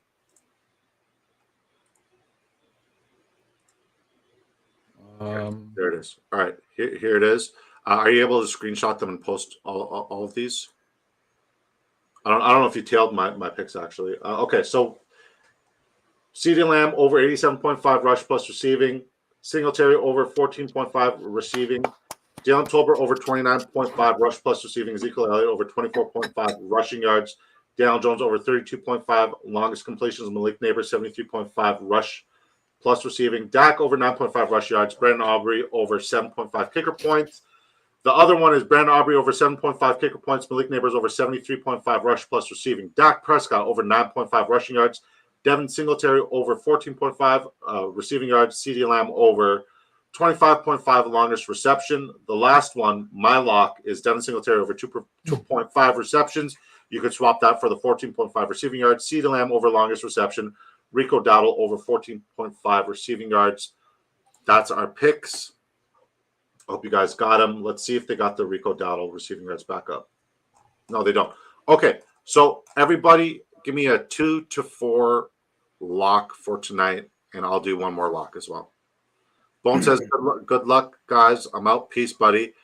There it is. All right, here it is. Are you able to screenshot them and post all of these? I don't know if you tailed my picks actually. Okay, so CeeDee Lamb over 87.5 rush plus receiving. Singletary over 14.5 receiving. Jalen Tolbert over 29.5 rush plus receiving. Ezekiel Elliott over 24.5 rushing yards. Daniel Jones over 32.5 longest completions. Malik Neighbors 73.5 rush plus receiving. Dak over 9.5 rush yards. Brandon Aubrey over 7.5 kicker points. The other one is Brandon Aubrey over 7.5 kicker points. Malik Neighbors over 73.5 rush plus receiving. Dak Prescott over 9.5 rushing yards. Devin Singletary over 14.5 receiving yards. CeeDee Lamb over 25.5 longest reception. The last one, my lock, is Devin Singletary over 2.5 receptions. You could swap that for the 14.5 receiving yards. CeeDee Lamb over longest reception. Rico Dowdle over 14.5 receiving yards. That's our picks. Hope you guys got them. Let's see if they got the Rico Dowdle receiving yards back up. No, they don't. Okay, so everybody give me a 2 to 4 lock for tonight, and I'll do one more lock as well. Bone says, good luck, guys. I'm out. Peace, buddy.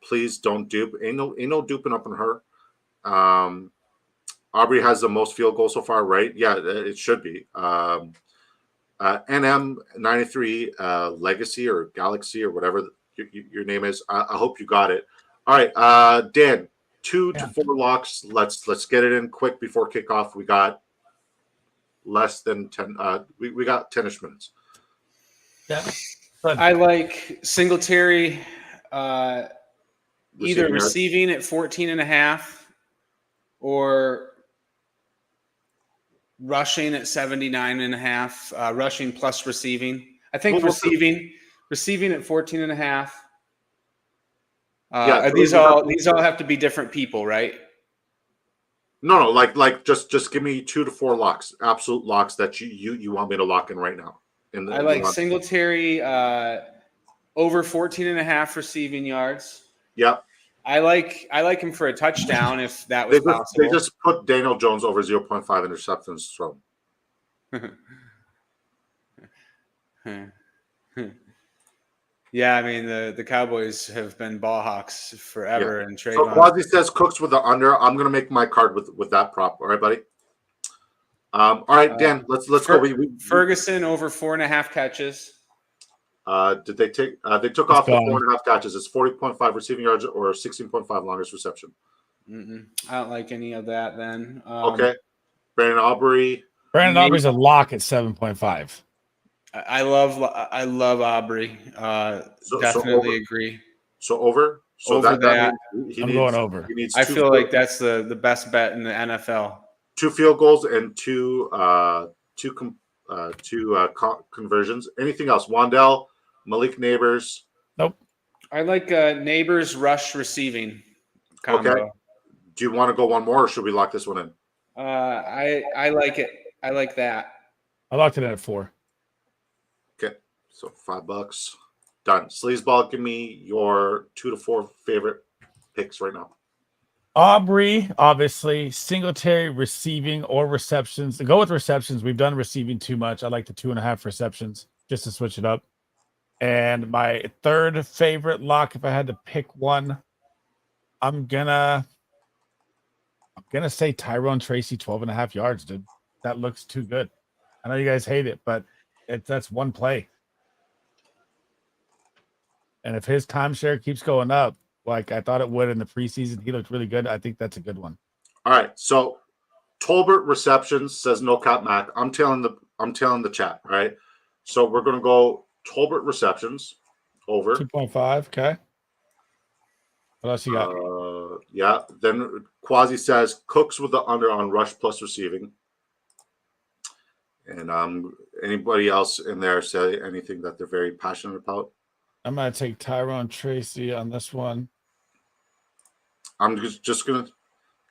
Please don't dupe. Ain't no duping up on her. Aubrey has the most field goals so far, right? Yeah, it should be. NM93 Legacy or Galaxy or whatever your name is. I hope you got it. All right, Dan, 2 to 4 locks. Let's get it in quick before kickoff. We got less than 10. We got 10ish minutes. Yeah. I like Singletary either receiving at 14.5 or rushing at 79.5, rushing plus receiving. I think receiving at 14.5. These all have to be different people, right? No, like just give me 2 to 4 locks, absolute locks that you want me to lock in right now. I like Singletary over 14.5 receiving yards. Yep. I like him for a touchdown if that was possible. They just put Daniel Jones over 0.5 interceptions thrown. Yeah, I mean the Cowboys have been ball hawks forever, and So Quasi says Cooks with the under. I'm gonna make my card with that prop. All right, buddy. All right, Dan, let's go. Ferguson over 4.5 catches. Did they take? They took It's off the gone. 4.5 catches. It's 40.5 receiving yards or 16.5 longest reception. I don't like any of that. Then Okay, Brandon Aubrey. Brandon Aubrey's a lock at 7.5. I love Aubrey. Definitely agree. So over. So Over that means I'm going over. He needs I feel like that's the best bet in the NFL. 2 field goals and two conversions. Anything else? Wandell, Malik Neighbors. Nope. I like Neighbors rush receiving combo. Okay. Do you want to go one more, or should we lock this one in? I like it. I like that. I locked it in at 4. Okay, so $5. Done. Sleazeball, give me your 2 to 4 favorite picks right now. Aubrey, obviously, Singletary receiving or receptions. To go with receptions, we've done receiving too much. I like the 2.5 receptions just to switch it up. And my third favorite lock, if I had to pick one, I'm gonna say Tyrone Tracy, 12.5 yards, dude. That looks too good. I know you guys hate it, but that's one play. And if his timeshare keeps going up, like I thought it would in the preseason, he looked really good. I think that's a good one. All right. So Tolbert receptions says no cap Mac. I'm telling the chat. All right. So we're gonna go Tolbert receptions over 2.5. Okay. What else you got? Yeah. Then Quasi says Cooks with the under on rush plus receiving. And anybody else in there say anything that they're very passionate about? I'm gonna take Tyrone Tracy on this one. I'm just gonna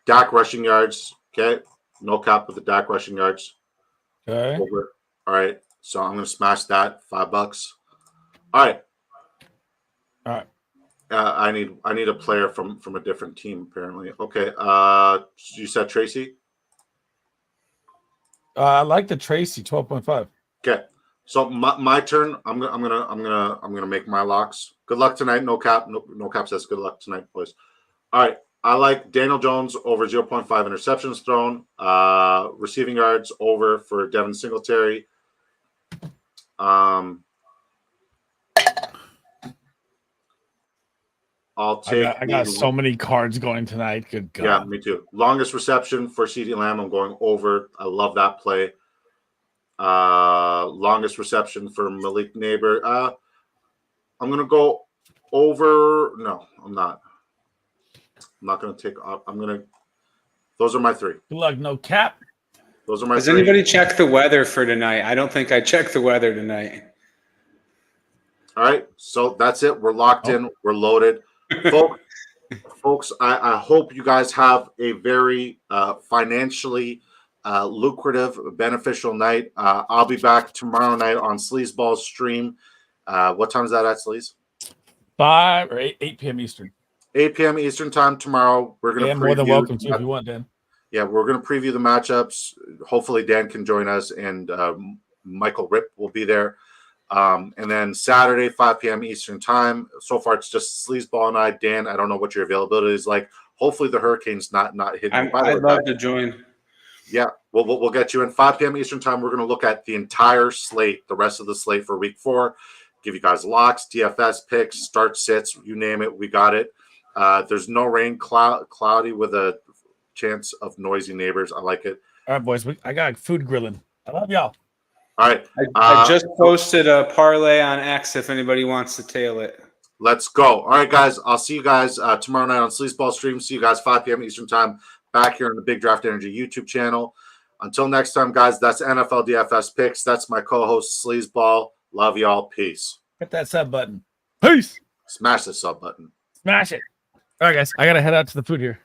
Dak rushing yards. Okay, no cap with the Dak rushing yards. Okay. Over. All right, so I'm gonna smash that. $5. All right. All right. I need a player from a different team apparently. Okay. You said Tracy. I like the Tracy 12.5. Okay. So my turn. I'm gonna make my locks. Good luck tonight. No cap. No cap says good luck tonight, boys. All right. I like Daniel Jones over 0.5 interceptions thrown. Receiving yards over for Devin Singletary. I'll take. I got so many cards going tonight. Good God. Yeah, me too. Longest reception for CeeDee Lamb. I'm going over. I love that play. Longest reception for Malik Neighbor. I'm gonna go over. No, I'm not. I'm not gonna take. Those are my 3. Good luck. No cap. Those are my. Has 3. anybody checked the weather for tonight? I don't think I checked the weather tonight. All right, so that's it. We're locked in. We're loaded, folks. I hope you guys have a very financially lucrative, beneficial night. I'll be back tomorrow night on Sleazeball's stream. What time is that at, Sleaze? 5 or 8 p.m. Eastern. 8 p.m. Eastern time tomorrow. We're going to more than welcome to if you want, Dan. Yeah, we're going to preview the matchups. Hopefully Dan can join us, and Michael Ripp will be there. And then Saturday, 5 p.m. Eastern time. So far, it's just Sleazeball and I. Dan, I don't know what your availability is like. Hopefully, the Hurricanes not hitting. I'd love to join. Yeah, we'll get you in 5 p.m. Eastern time. We're going to look at the entire slate, the rest of the slate for Week 4. Give you guys locks, DFS picks, start sits, you name it, we got it. There's no rain, cloudy with a chance of noisy neighbors. I like it. All right, boys. I got food grilling. I love y'all. All right. I just posted a parlay on X if anybody wants to tail it. Let's go. All right, guys. I'll see you guys tomorrow night on Sleazeball stream. See you guys 5 p.m. Eastern time back here on the Big Draft Energy YouTube channel. Until next time, guys, that's NFL DFS picks. That's my co-host Sleazeball. Love y'all. Peace. Hit that sub button. Peace. Smash the sub button. Smash it. All right, guys. I got to head out to the food here.